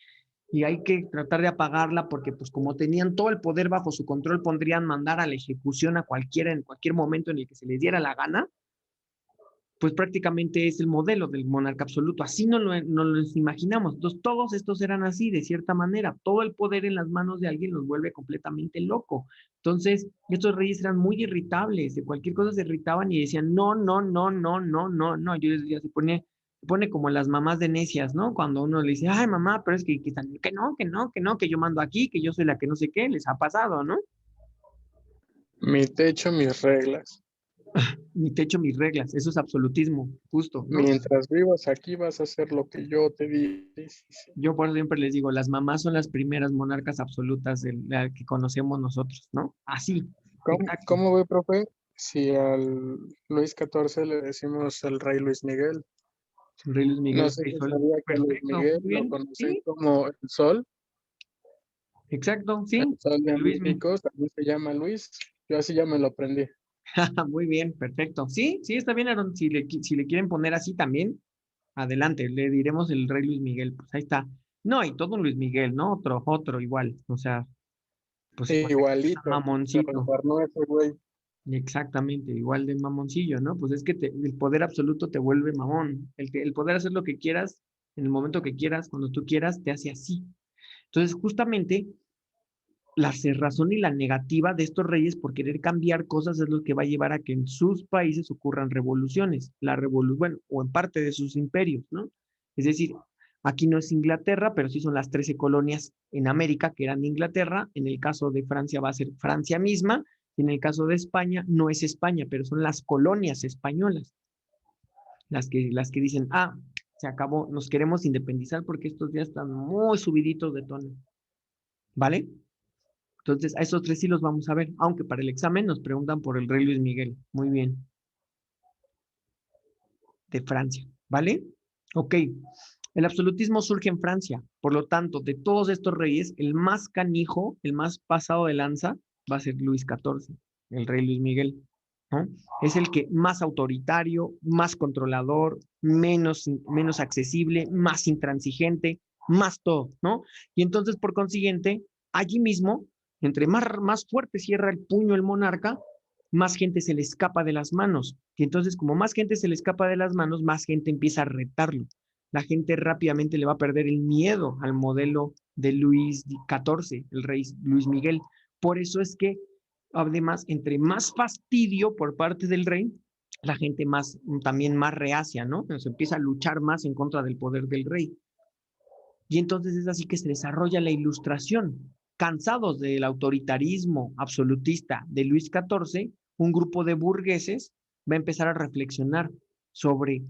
y hay que tratar de apagarla porque pues como tenían todo el poder bajo su control, podrían mandar a la ejecución a cualquiera en cualquier momento en el que se les diera la gana, pues prácticamente es el modelo del monarca absoluto. Así no lo imaginamos. Entonces, todos estos eran así, de cierta manera. Todo el poder en las manos de alguien los vuelve completamente loco. Entonces, estos reyes eran muy irritables, de cualquier cosa se irritaban y decían, no, no, no, no, no, no, no. Yo les decía, se pone como las mamás de necias, ¿no? Cuando uno le dice, ay, mamá, pero es que no, que no, que no, que yo mando aquí, que yo soy la que no sé qué, les ha pasado, ¿no? Mi techo, mis reglas. Mi techo, mis reglas, eso es absolutismo, justo, ¿no? Mientras vivas aquí vas a hacer lo que yo te diga. Sí, sí, sí. Yo por eso siempre les digo, las mamás son las primeras monarcas absolutas de la que conocemos nosotros, ¿no? Así, exacto. ¿Cómo ve, profe? Si al Luis XIV le decimos el rey Luis Miguel. El rey Luis No Miguel sé si Sol. sabía que Luis Perfecto, Miguel muy lo bien, conocen sí, como exacto, el sí. sol de El Luis Miguel. Américos, también se llama Luis. Yo así ya me lo aprendí. Muy bien, perfecto. Sí, sí, está bien, Aaron. Si le quieren poner así también, adelante, le diremos el rey Luis Miguel, pues ahí está. No, y todo un Luis Miguel, ¿no? Otro igual, o sea, pues Igualito, se mamoncito. reencarnó ese güey. Exactamente, igual de mamoncillo, ¿no? Pues es que el poder absoluto te vuelve mamón. El poder hacer lo que quieras, en el momento que quieras, cuando tú quieras, te hace así. Entonces, justamente, la cerrazón y la negativa de estos reyes por querer cambiar cosas es lo que va a llevar a que en sus países ocurran revoluciones. Bueno, o en parte de sus imperios, ¿no? Es decir, aquí no es Inglaterra, pero sí son las 13 colonias en América que eran de Inglaterra. En el caso de Francia va a ser Francia misma. Y en el caso de España, no es España, pero son las colonias españolas las que dicen, ah, se acabó, nos queremos independizar porque estos días están muy subiditos de tono, ¿vale? Entonces, a esos tres sí los vamos a ver, aunque para el examen nos preguntan por el rey Luis Miguel. Muy bien, de Francia, ¿vale? Ok, el absolutismo surge en Francia, por lo tanto, de todos estos reyes, el más canijo, el más pasado de lanza, va a ser Luis XIV, el rey Luis Miguel, ¿no? Es el que más autoritario, más controlador, menos accesible, más intransigente, más todo, ¿no? Y entonces, por consiguiente, allí mismo, entre más fuerte cierra el puño el monarca, más gente se le escapa de las manos. Y entonces, como más gente se le escapa de las manos, más gente empieza a retarlo. La gente rápidamente le va a perder el miedo al modelo de Luis XIV, el rey Luis Miguel. Por eso es que, además, entre más fastidio por parte del rey, la gente también más reacia, ¿no? Se empieza a luchar más en contra del poder del rey. Y entonces es así que se desarrolla la ilustración. Cansados del autoritarismo absolutista de Luis XIV, un grupo de burgueses va a empezar a reflexionar sobre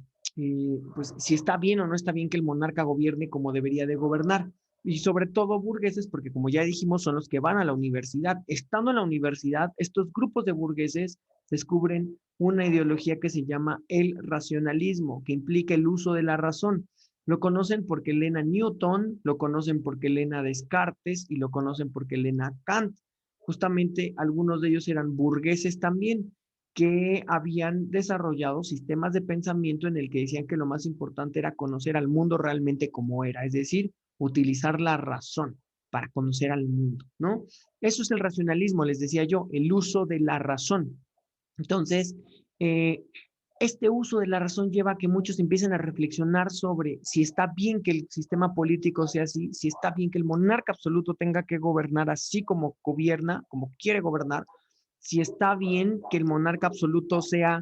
pues, si está bien o no está bien que el monarca gobierne como debería de gobernar. Y sobre todo burgueses, porque como ya dijimos, son los que van a la universidad. Estando en la universidad, estos grupos de burgueses descubren una ideología que se llama el racionalismo, que implica el uso de la razón. Lo conocen porque leen a Newton, lo conocen porque leen a Descartes y lo conocen porque leen a Kant. Justamente algunos de ellos eran burgueses también, que habían desarrollado sistemas de pensamiento en el que decían que lo más importante era conocer al mundo realmente como era, es decir, utilizar la razón para conocer al mundo, ¿no? Eso es el racionalismo, les decía yo, el uso de la razón. Entonces, eh, este uso de la razón lleva a que muchos empiecen a reflexionar sobre si está bien que el sistema político sea así, si está bien que el monarca absoluto tenga que gobernar así como gobierna, como quiere gobernar, si está bien que el monarca absoluto sea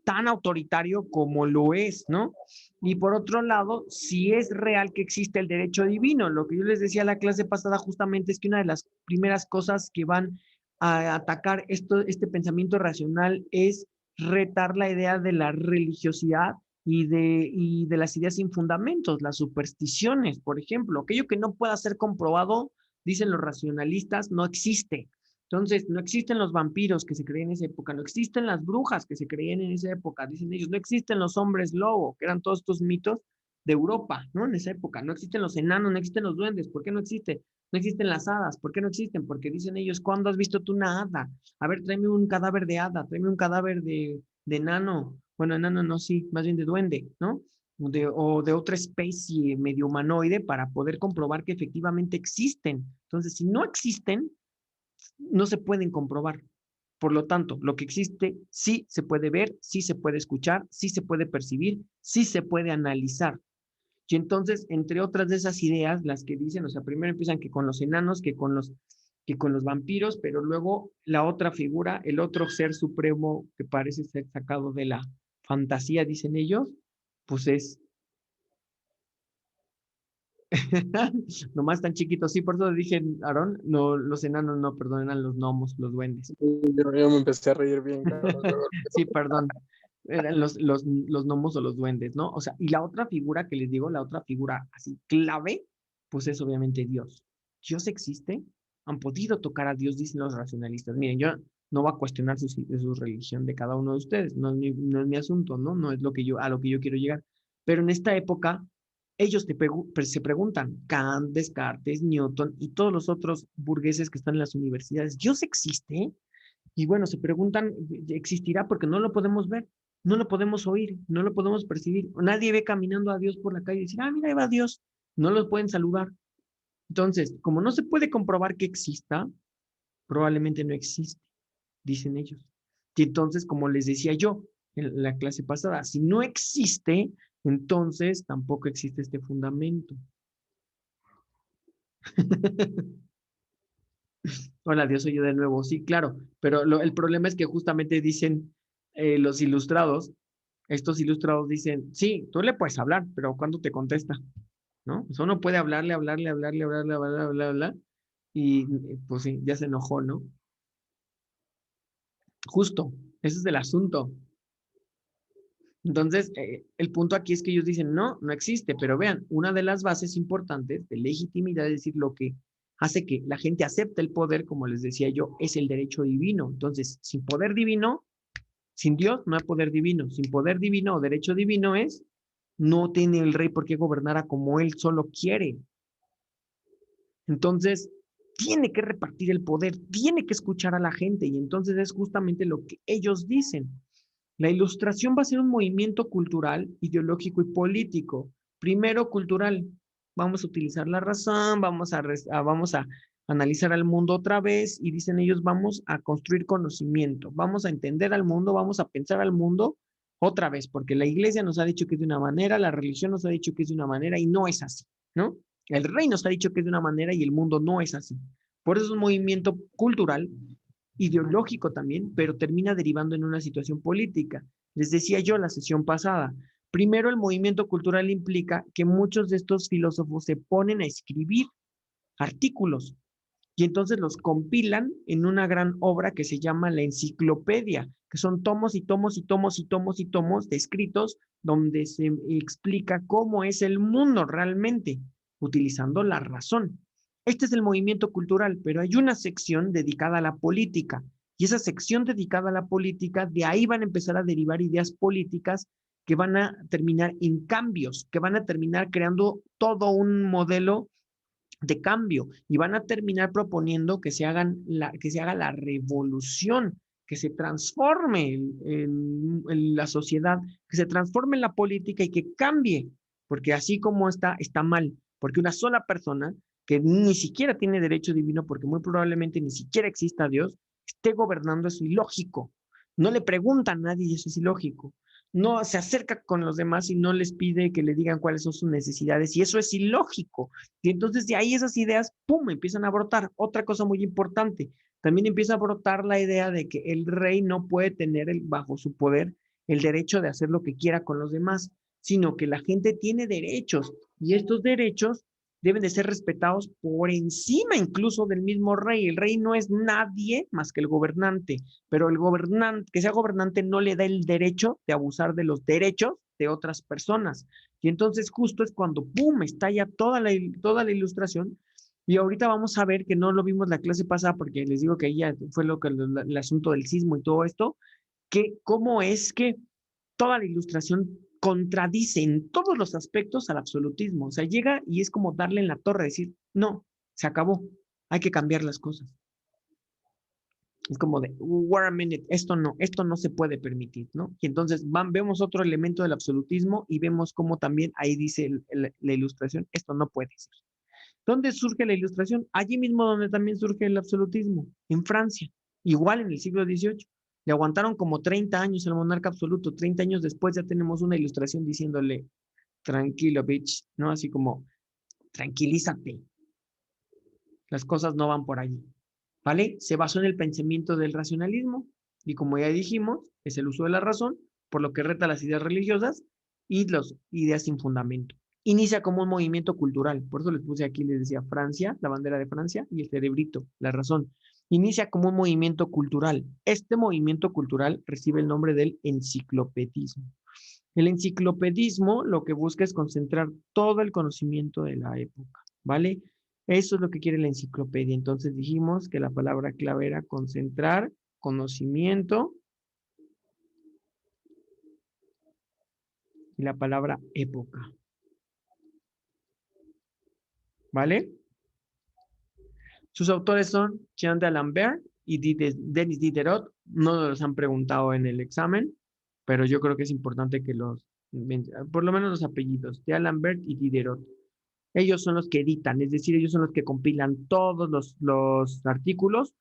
tan autoritario como lo es, ¿no? Y por otro lado, si es real que existe el derecho divino, lo que yo les decía en la clase pasada justamente es que una de las primeras cosas que van a atacar este pensamiento racional es retar la idea de la religiosidad y de las ideas sin fundamentos, las supersticiones, por ejemplo, aquello que no pueda ser comprobado, dicen los racionalistas, no existe. Entonces, no existen los vampiros que se creían en esa época, no existen las brujas que se creían en esa época, dicen ellos, no existen los hombres lobo, que eran todos estos mitos de Europa, ¿no? En esa época, no existen los enanos, no existen los duendes, ¿por qué no existe? No existen las hadas, ¿por qué no existen? Porque dicen ellos, ¿cuándo has visto tú una hada? A ver, tráeme un cadáver de hada, tráeme un cadáver de enano, bueno, enano no, sí, más bien de duende, ¿no? o de otra especie medio humanoide para poder comprobar que efectivamente existen. Entonces, si no existen, no se pueden comprobar. Por lo tanto, lo que existe sí se puede ver, sí se puede escuchar, sí se puede percibir, sí se puede analizar. Y entonces, entre otras de esas ideas, las que dicen, o sea, primero empiezan que con los enanos, que con los vampiros, pero luego la otra figura, el otro ser supremo que parece ser sacado de la fantasía, dicen ellos, pues es nomás tan chiquitos. Sí, por eso dije, Aarón, no, los enanos no, perdón, eran los gnomos, los duendes. Yo me empecé a reír bien, cabrón. Sí, perdón. Eran los gnomos o los duendes, ¿no? O sea, y la otra figura que les digo, la otra figura así clave, pues es obviamente Dios. Dios existe, han podido tocar a Dios, dicen los racionalistas. Miren, yo no voy a cuestionar su religión de cada uno de ustedes, no es mi asunto, ¿no? No es a lo que yo quiero llegar. Pero en esta época, ellos se preguntan, Kant, Descartes, Newton y todos los otros burgueses que están en las universidades, ¿Dios existe? Y bueno, se preguntan, ¿existirá? Porque no lo podemos ver, no lo podemos oír, no lo podemos percibir. Nadie ve caminando a Dios por la calle y decir, mira, ahí va Dios. No los pueden saludar. Entonces, como no se puede comprobar que exista, probablemente no existe, dicen ellos. Y entonces, como les decía yo en la clase pasada, si no existe, entonces tampoco existe este fundamento. Hola, Dios, soy yo de nuevo. Sí, claro, pero el problema es que justamente dicen los ilustrados, estos ilustrados dicen, sí, tú le puedes hablar, pero ¿cuándo te contesta? ¿No? Pues uno puede hablarle, y pues sí, ya se enojó, ¿no? Justo, ese es el asunto. Entonces, el punto aquí es que ellos dicen, no, no existe, pero vean, una de las bases importantes de legitimidad, es decir, lo que hace que la gente acepte el poder, como les decía yo, es el derecho divino. Entonces, sin poder divino, sin Dios no hay poder divino. Sin poder divino o derecho divino no tiene el rey por qué gobernar como él solo quiere. Entonces, tiene que repartir el poder, tiene que escuchar a la gente y entonces es justamente lo que ellos dicen. La ilustración va a ser un movimiento cultural, ideológico y político. Primero, cultural. Vamos a utilizar la razón, vamos a analizar al mundo otra vez y dicen ellos, vamos a construir conocimiento, vamos a entender al mundo, vamos a pensar al mundo otra vez, porque la iglesia nos ha dicho que es de una manera, la religión nos ha dicho que es de una manera y no es así, ¿no? El rey nos ha dicho que es de una manera y el mundo no es así. Por eso es un movimiento cultural, ideológico también, pero termina derivando en una situación política. Les decía yo la sesión pasada, primero el movimiento cultural implica que muchos de estos filósofos se ponen a escribir artículos y entonces los compilan en una gran obra que se llama la enciclopedia, que son tomos y tomos y tomos y tomos y tomos de escritos donde se explica cómo es el mundo realmente, utilizando la razón. Este es el movimiento cultural, pero hay una sección dedicada a la política. Y esa sección dedicada a la política, de ahí van a empezar a derivar ideas políticas que van a terminar en cambios, que van a terminar creando todo un modelo de cambio y van a terminar proponiendo que se haga la revolución, que se transforme la sociedad, que se transforme en la política y que cambie, porque así como está mal, porque una sola persona que ni siquiera tiene derecho divino, porque muy probablemente ni siquiera exista Dios, esté gobernando, es ilógico. No le pregunta a nadie y eso es ilógico. No se acerca con los demás y no les pide que le digan cuáles son sus necesidades y eso es ilógico. Y entonces de ahí esas ideas, ¡pum!, empiezan a brotar. Otra cosa muy importante, también empieza a brotar la idea de que el rey no puede tener bajo su poder el derecho de hacer lo que quiera con los demás, sino que la gente tiene derechos y estos derechos deben de ser respetados por encima incluso del mismo rey. El rey no es nadie más que el gobernante, pero el gobernante, que sea gobernante, no le da el derecho de abusar de los derechos de otras personas. Y entonces justo es cuando, ¡pum!, estalla toda la ilustración. Y ahorita vamos a ver que no lo vimos la clase pasada, porque les digo que ahí ya fue el asunto del sismo y todo esto, que cómo es que toda la ilustración contradice en todos los aspectos al absolutismo. O sea, llega y es como darle en la torre, decir, no, se acabó, hay que cambiar las cosas. Es como de, wait a minute, esto no se puede permitir, ¿no? Y entonces vemos otro elemento del absolutismo y vemos cómo también ahí dice la ilustración, esto no puede ser. ¿Dónde surge la ilustración? Allí mismo donde también surge el absolutismo, en Francia, igual en el siglo XVIII. Le aguantaron como 30 años al monarca absoluto, 30 años después ya tenemos una ilustración diciéndole, tranquilo, bitch, ¿no? Así como, tranquilízate, las cosas no van por allí, ¿vale? Se basó en el pensamiento del racionalismo y como ya dijimos, es el uso de la razón, por lo que reta las ideas religiosas y las ideas sin fundamento. Inicia como un movimiento cultural, por eso les puse aquí, les decía Francia, la bandera de Francia y el cerebrito, la razón. Inicia como un movimiento cultural. Este movimiento cultural recibe el nombre del enciclopedismo. El enciclopedismo lo que busca es concentrar todo el conocimiento de la época, ¿vale? Eso es lo que quiere la enciclopedia. Entonces dijimos que la palabra clave era concentrar conocimiento y la palabra época, ¿vale? Sus autores son Jean d'Alembert y Denis Diderot. No los han preguntado en el examen, pero yo creo que es importante que por lo menos los apellidos, d'Alembert y Diderot. Ellos son los que editan, es decir, ellos son los que compilan todos los artículos,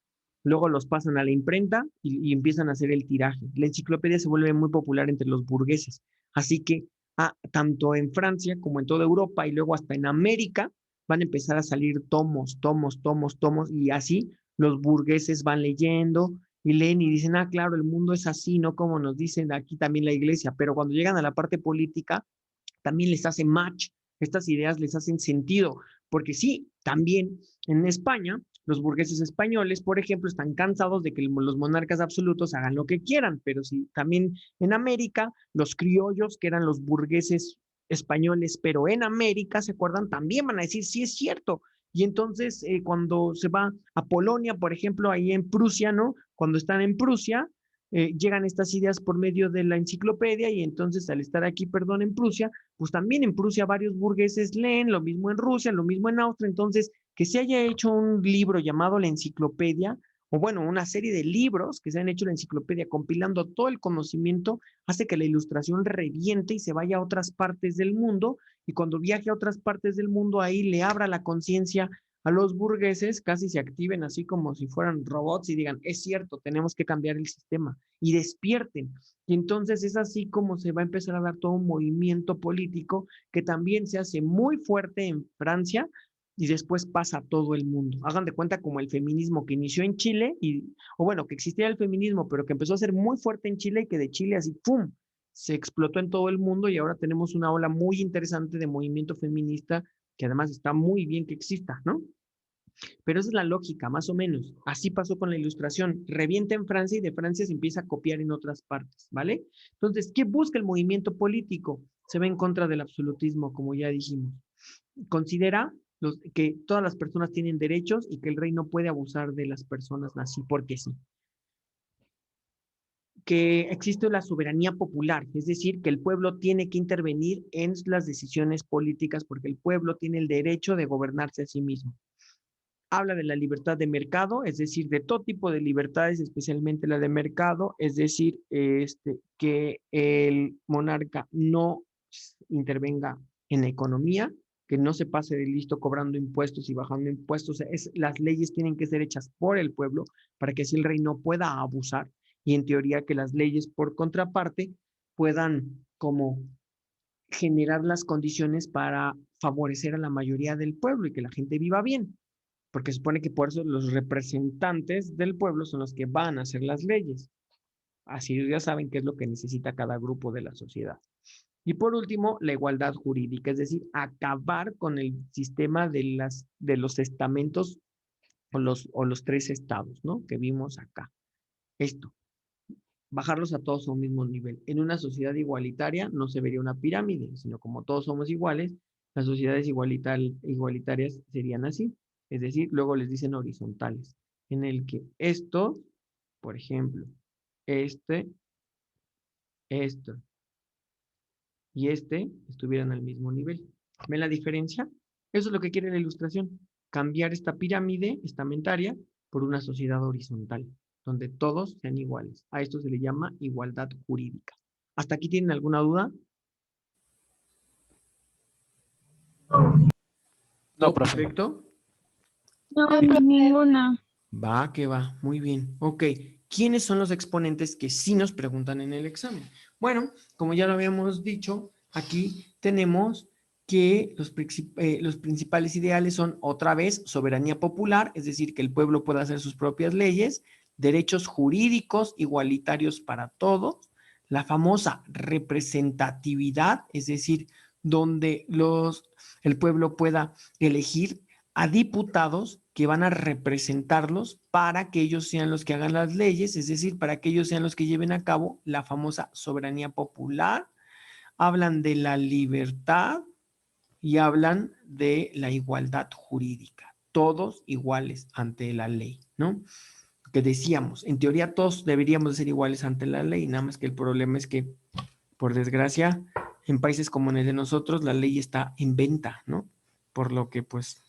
luego los pasan a la imprenta y empiezan a hacer el tiraje. La enciclopedia se vuelve muy popular entre los burgueses, así que tanto en Francia como en toda Europa y luego hasta en América van a empezar a salir tomos, tomos, tomos, tomos, y así los burgueses van leyendo y leen y dicen, ah, claro, el mundo es así, ¿no? Como nos dicen aquí también la iglesia, pero cuando llegan a la parte política, también les hace match, estas ideas les hacen sentido, porque sí, también en España, los burgueses españoles, por ejemplo, están cansados de que los monarcas absolutos hagan lo que quieran, pero sí, también en América, los criollos, que eran los burgueses españoles, pero en América, ¿se acuerdan? También van a decir, sí es cierto. Y entonces, cuando se va a Polonia, por ejemplo, ahí en Prusia, ¿no? Cuando están en Prusia, llegan estas ideas por medio de la enciclopedia y entonces al estar aquí, perdón, en Prusia, pues también en Prusia varios burgueses leen, lo mismo en Rusia, lo mismo en Austria, entonces que se haya hecho un libro llamado La Enciclopedia, o bueno, una serie de libros que se han hecho la enciclopedia compilando todo el conocimiento, hace que la ilustración reviente y se vaya a otras partes del mundo, y cuando viaje a otras partes del mundo ahí le abra la conciencia a los burgueses, casi se activen así como si fueran robots y digan, es cierto, tenemos que cambiar el sistema, y despierten. Y entonces es así como se va a empezar a dar todo un movimiento político que también se hace muy fuerte en Francia y después pasa a todo el mundo. Hagan de cuenta como el feminismo que inició en Chile, o bueno, que existía el feminismo, pero que empezó a ser muy fuerte en Chile y que de Chile así, ¡pum!, se explotó en todo el mundo y ahora tenemos una ola muy interesante de movimiento feminista que además está muy bien que exista, ¿no? Pero esa es la lógica, más o menos. Así pasó con la ilustración. Revienta en Francia y de Francia se empieza a copiar en otras partes, ¿vale? Entonces, ¿qué busca el movimiento político? Se va en contra del absolutismo, como ya dijimos. Considera que todas las personas tienen derechos y que el rey no puede abusar de las personas así porque sí. Que existe la soberanía popular, es decir, que el pueblo tiene que intervenir en las decisiones políticas porque el pueblo tiene el derecho de gobernarse a sí mismo. Habla de la libertad de mercado, es decir, de todo tipo de libertades, especialmente la de mercado, es decir, que el monarca no intervenga en la economía, que no se pase de listo cobrando impuestos y bajando impuestos. Las leyes tienen que ser hechas por el pueblo para que así el rey no pueda abusar y en teoría que las leyes por contraparte puedan como generar las condiciones para favorecer a la mayoría del pueblo y que la gente viva bien, porque se supone que por eso los representantes del pueblo son los que van a hacer las leyes. Así ya saben qué es lo que necesita cada grupo de la sociedad. Y por último, la igualdad jurídica, es decir, acabar con el sistema de los estamentos o los tres estados, ¿no? Que vimos acá. Esto, bajarlos a todos a un mismo nivel. En una sociedad igualitaria no se vería una pirámide, sino como todos somos iguales, las sociedades igualitarias serían así. Es decir, luego les dicen horizontales, en el que esto, por ejemplo, esto y estuvieran al mismo nivel. ¿Ven la diferencia? Eso es lo que quiere la ilustración, cambiar esta pirámide estamentaria por una sociedad horizontal. donde todos sean iguales. A esto se le llama igualdad jurídica. ¿Hasta aquí tienen alguna duda? No, profe. Perfecto. No, ninguna. Va, que va. Muy bien. Ok. ¿Quiénes son los exponentes que sí nos preguntan en el examen? Bueno, como ya lo habíamos dicho, aquí tenemos que los principales ideales son, otra vez, soberanía popular, es decir, que el pueblo pueda hacer sus propias leyes, derechos jurídicos igualitarios para todos, la famosa representatividad, es decir, donde el pueblo pueda elegir a diputados que van a representarlos para que ellos sean los que hagan las leyes, es decir, para que ellos sean los que lleven a cabo la famosa soberanía popular. Hablan de la libertad y hablan de la igualdad jurídica, todos iguales ante la ley, ¿no? Que decíamos, en teoría todos deberíamos de ser iguales ante la ley, nada más que el problema es que, por desgracia, en países como en el de nosotros, la ley está en venta, ¿no? Por lo que, pues,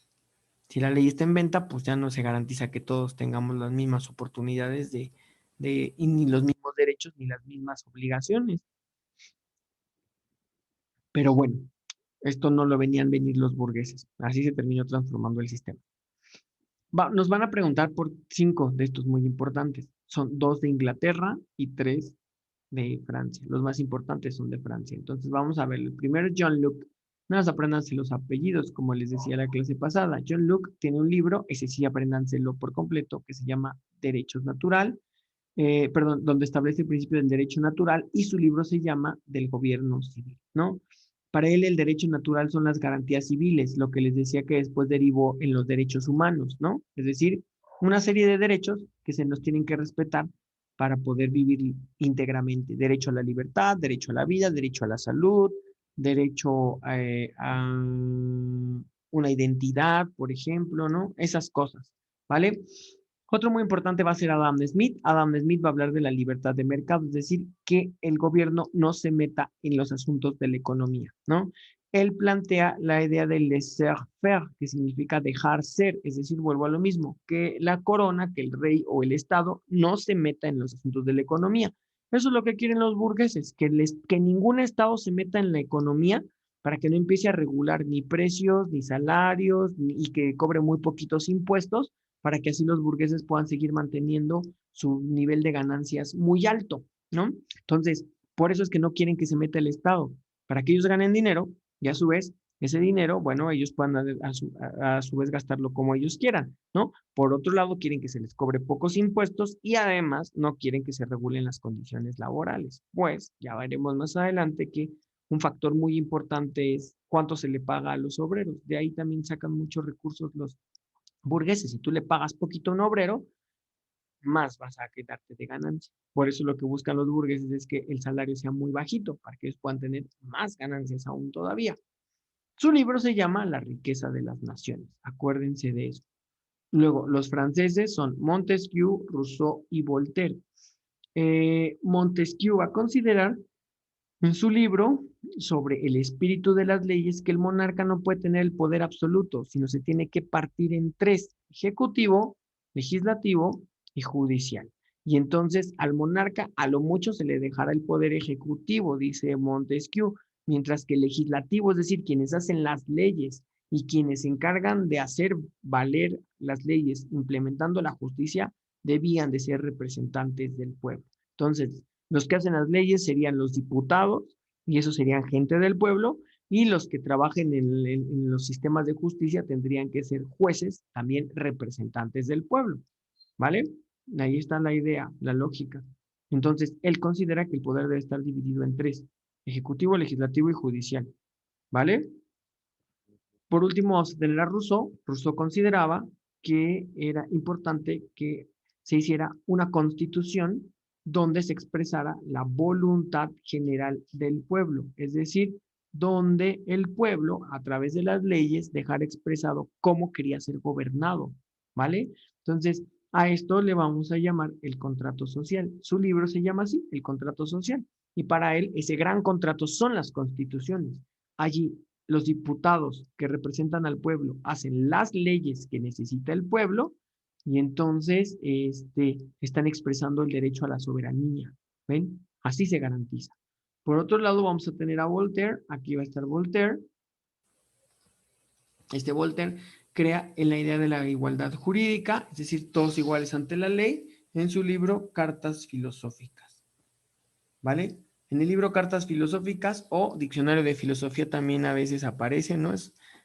si la ley está en venta, pues ya no se garantiza que todos tengamos las mismas oportunidades y ni los mismos derechos ni las mismas obligaciones. Pero bueno, esto no lo venían venir los burgueses. Así se terminó transformando el sistema. Nos van a preguntar por 5 de estos muy importantes. Son 2 de Inglaterra y 3 de Francia. Los más importantes son de Francia. Entonces vamos a ver. El primero, John Locke. No nos apréndanse los apellidos, como les decía la clase pasada. John Locke tiene un libro, ese sí apréndanselo por completo, que se llama Derechos Natural, donde establece el principio del derecho natural, y su libro se llama Del Gobierno Civil, ¿no? Para él el derecho natural son las garantías civiles, lo que les decía que después derivó en los derechos humanos, ¿no? Es decir, una serie de derechos que se nos tienen que respetar para poder vivir íntegramente. Derecho a la libertad, derecho a la vida, derecho a la salud, derecho a una identidad, por ejemplo, ¿no? Esas cosas, ¿vale? Otro muy importante va a ser Adam Smith. Adam Smith va a hablar de la libertad de mercado, es decir, que el gobierno no se meta en los asuntos de la economía, ¿no? Él plantea la idea del laissez-faire, que significa dejar ser, es decir, vuelvo a lo mismo, que la corona, que el rey o el Estado no se meta en los asuntos de la economía. Eso es lo que quieren los burgueses, que ningún Estado se meta en la economía para que no empiece a regular ni precios, ni salarios, y que cobre muy poquitos impuestos, para que así los burgueses puedan seguir manteniendo su nivel de ganancias muy alto, ¿no? Entonces, por eso es que no quieren que se meta el Estado, para que ellos ganen dinero y a su vez, ese dinero, bueno, ellos puedan a su vez gastarlo como ellos quieran, ¿no? Por otro lado, quieren que se les cobre pocos impuestos y además no quieren que se regulen las condiciones laborales. Pues ya veremos más adelante que un factor muy importante es cuánto se le paga a los obreros. De ahí también sacan muchos recursos los burgueses. Si tú le pagas poquito a un obrero, más vas a quedarte de ganancia. Por eso lo que buscan los burgueses es que el salario sea muy bajito, para que ellos puedan tener más ganancias aún todavía. Su libro se llama La riqueza de las naciones. Acuérdense de eso. Luego, los franceses son Montesquieu, Rousseau y Voltaire. Montesquieu va a considerar en su libro sobre el espíritu de las leyes que el monarca no puede tener el poder absoluto, sino se tiene que partir en 3: ejecutivo, legislativo y judicial. Y entonces al monarca a lo mucho se le dejará el poder ejecutivo, dice Montesquieu, mientras que el legislativo, es decir, quienes hacen las leyes y quienes se encargan de hacer valer las leyes implementando la justicia, debían de ser representantes del pueblo. Entonces, los que hacen las leyes serían los diputados, y eso serían gente del pueblo, y los que trabajen en los sistemas de justicia tendrían que ser jueces, también representantes del pueblo, ¿vale? Ahí está la idea, la lógica. Entonces, él considera que el poder debe estar dividido en 3: ejecutivo, legislativo y judicial, ¿vale? Por último, vamos a tener a Rousseau. Rousseau consideraba que era importante que se hiciera una constitución donde se expresara la voluntad general del pueblo, es decir, donde el pueblo, a través de las leyes, dejara expresado cómo quería ser gobernado, ¿vale? Entonces, a esto le vamos a llamar el contrato social. Su libro se llama así, El Contrato Social, y para él ese gran contrato son las constituciones. Allí los diputados que representan al pueblo hacen las leyes que necesita el pueblo Y entonces están expresando el derecho a la soberanía. ¿Ven? Así se garantiza. Por otro lado, vamos a tener a Voltaire. Aquí va a estar Voltaire. Voltaire crea en la idea de la igualdad jurídica, es decir, todos iguales ante la ley, en su libro Cartas Filosóficas. ¿Vale? En el libro Cartas Filosóficas o Diccionario de Filosofía también a veces aparece, ¿no?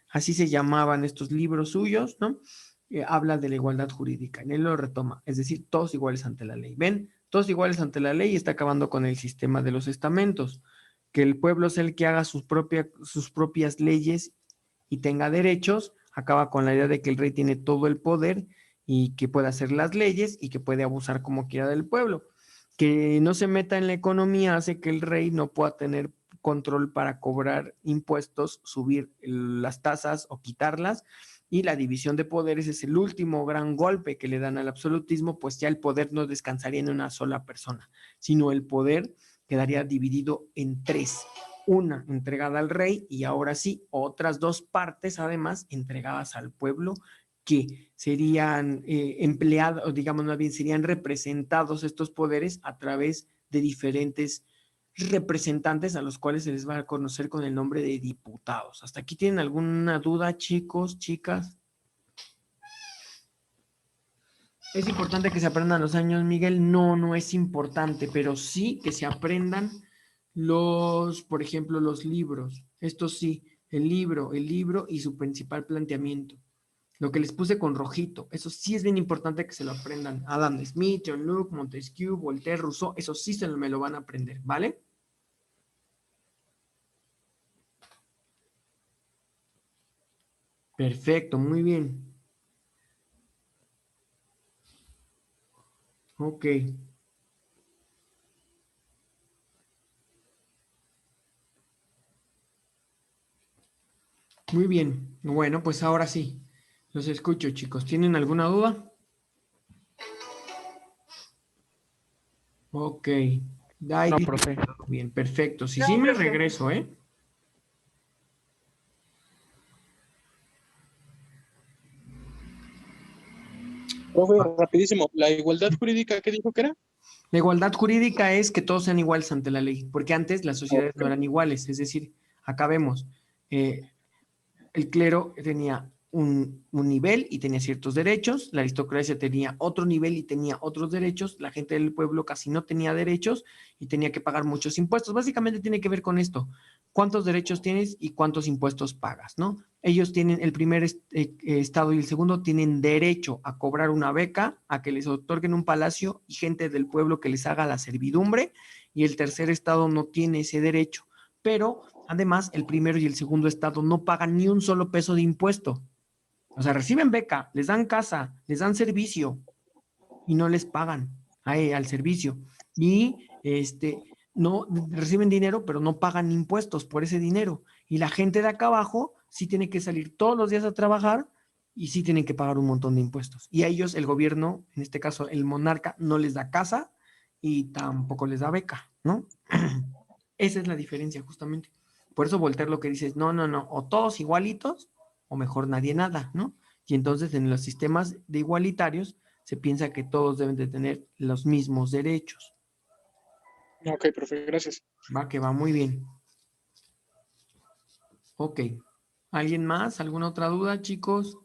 Así se llamaban estos libros suyos, ¿no? Habla de la igualdad jurídica. En él lo retoma, es decir, todos iguales ante la ley. ¿Ven? Todos iguales ante la ley y está acabando con el sistema de los estamentos. Que el pueblo es el que haga sus propias leyes y tenga derechos, acaba con la idea de que el rey tiene todo el poder y que puede hacer las leyes y que puede abusar como quiera del pueblo. Que no se meta en la economía hace que el rey no pueda tener control para cobrar impuestos, subir las tasas o quitarlas, y la división de poderes es el último gran golpe que le dan al absolutismo, pues ya el poder no descansaría en una sola persona, sino el poder quedaría dividido en tres. Una entregada al rey y ahora sí, otras dos partes además entregadas al pueblo que serían empleados, o digamos más bien, serían representados estos poderes a través de diferentes representantes a los cuales se les va a conocer con el nombre de diputados. ¿Hasta aquí tienen alguna duda, chicos, chicas? ¿Es importante que se aprendan los años, Miguel? No, no es importante, pero sí que se aprendan por ejemplo, los libros. Esto sí, el libro y su principal planteamiento. Lo que les puse con rojito, eso sí es bien importante que se lo aprendan. Adam Smith, John Locke, Montesquieu, Voltaire, Rousseau, eso sí me lo van a aprender, ¿vale? Perfecto, muy bien. Ok. Muy bien. Bueno, pues ahora sí. Los escucho, chicos. ¿Tienen alguna duda? Ok. No, profe. Bien, perfecto. Si sí, me regreso, ¿eh? Profe, rapidísimo, ¿la igualdad jurídica qué dijo que era? La igualdad jurídica es que todos sean iguales ante la ley, porque antes las sociedades no Ok. eran iguales. Es decir, acá vemos, el clero tenía un nivel y tenía ciertos derechos, la aristocracia tenía otro nivel y tenía otros derechos, la gente del pueblo casi no tenía derechos y tenía que pagar muchos impuestos. Básicamente tiene que ver con esto, cuántos derechos tienes y cuántos impuestos pagas, ¿no? Ellos tienen, el primer estado y el segundo tienen derecho a cobrar una beca, a que les otorguen un palacio y gente del pueblo que les haga la servidumbre, y el tercer estado no tiene ese derecho, pero además el primero y el segundo estado no pagan ni un solo peso de impuesto. O sea, reciben beca, les dan casa, les dan servicio y no les pagan al servicio. Y no reciben dinero, pero no pagan impuestos por ese dinero. Y la gente de acá abajo sí tiene que salir todos los días a trabajar y sí tienen que pagar un montón de impuestos. Y a ellos el gobierno, en este caso el monarca, no les da casa y tampoco les da beca, ¿no? Esa es la diferencia justamente. Por eso Voltaire lo que dice es, no, no, no, o todos igualitos o mejor nadie nada, ¿no? Y entonces en los sistemas de igualitarios se piensa que todos deben de tener los mismos derechos. Ok, profe, gracias. Va que va muy bien. Ok. ¿Alguien más? ¿Alguna otra duda, chicos?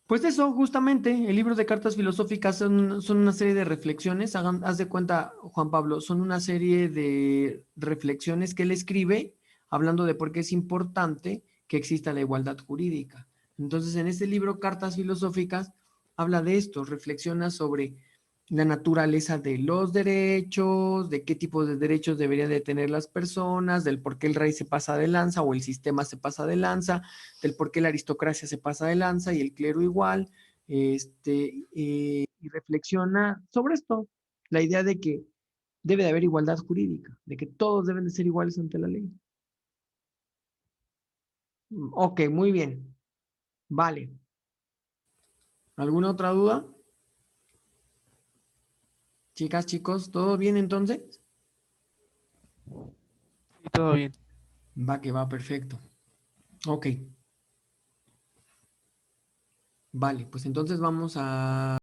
Pues eso, justamente, el libro de cartas filosóficas son una serie de reflexiones, haz de cuenta, Juan Pablo, son una serie de reflexiones que él escribe hablando de por qué es importante que exista la igualdad jurídica. Entonces, en este libro, Cartas Filosóficas, habla de esto, reflexiona sobre la naturaleza de los derechos, de qué tipo de derechos deberían de tener las personas, del por qué el rey se pasa de lanza o el sistema se pasa de lanza, del por qué la aristocracia se pasa de lanza y el clero igual, y reflexiona sobre esto, la idea de que debe de haber igualdad jurídica, de que todos deben de ser iguales ante la ley. Ok, muy bien. Vale. ¿Alguna otra duda? Chicas, chicos, ¿todo bien entonces? Sí, todo bien. Va que va, perfecto. Ok. Vale, pues entonces vamos a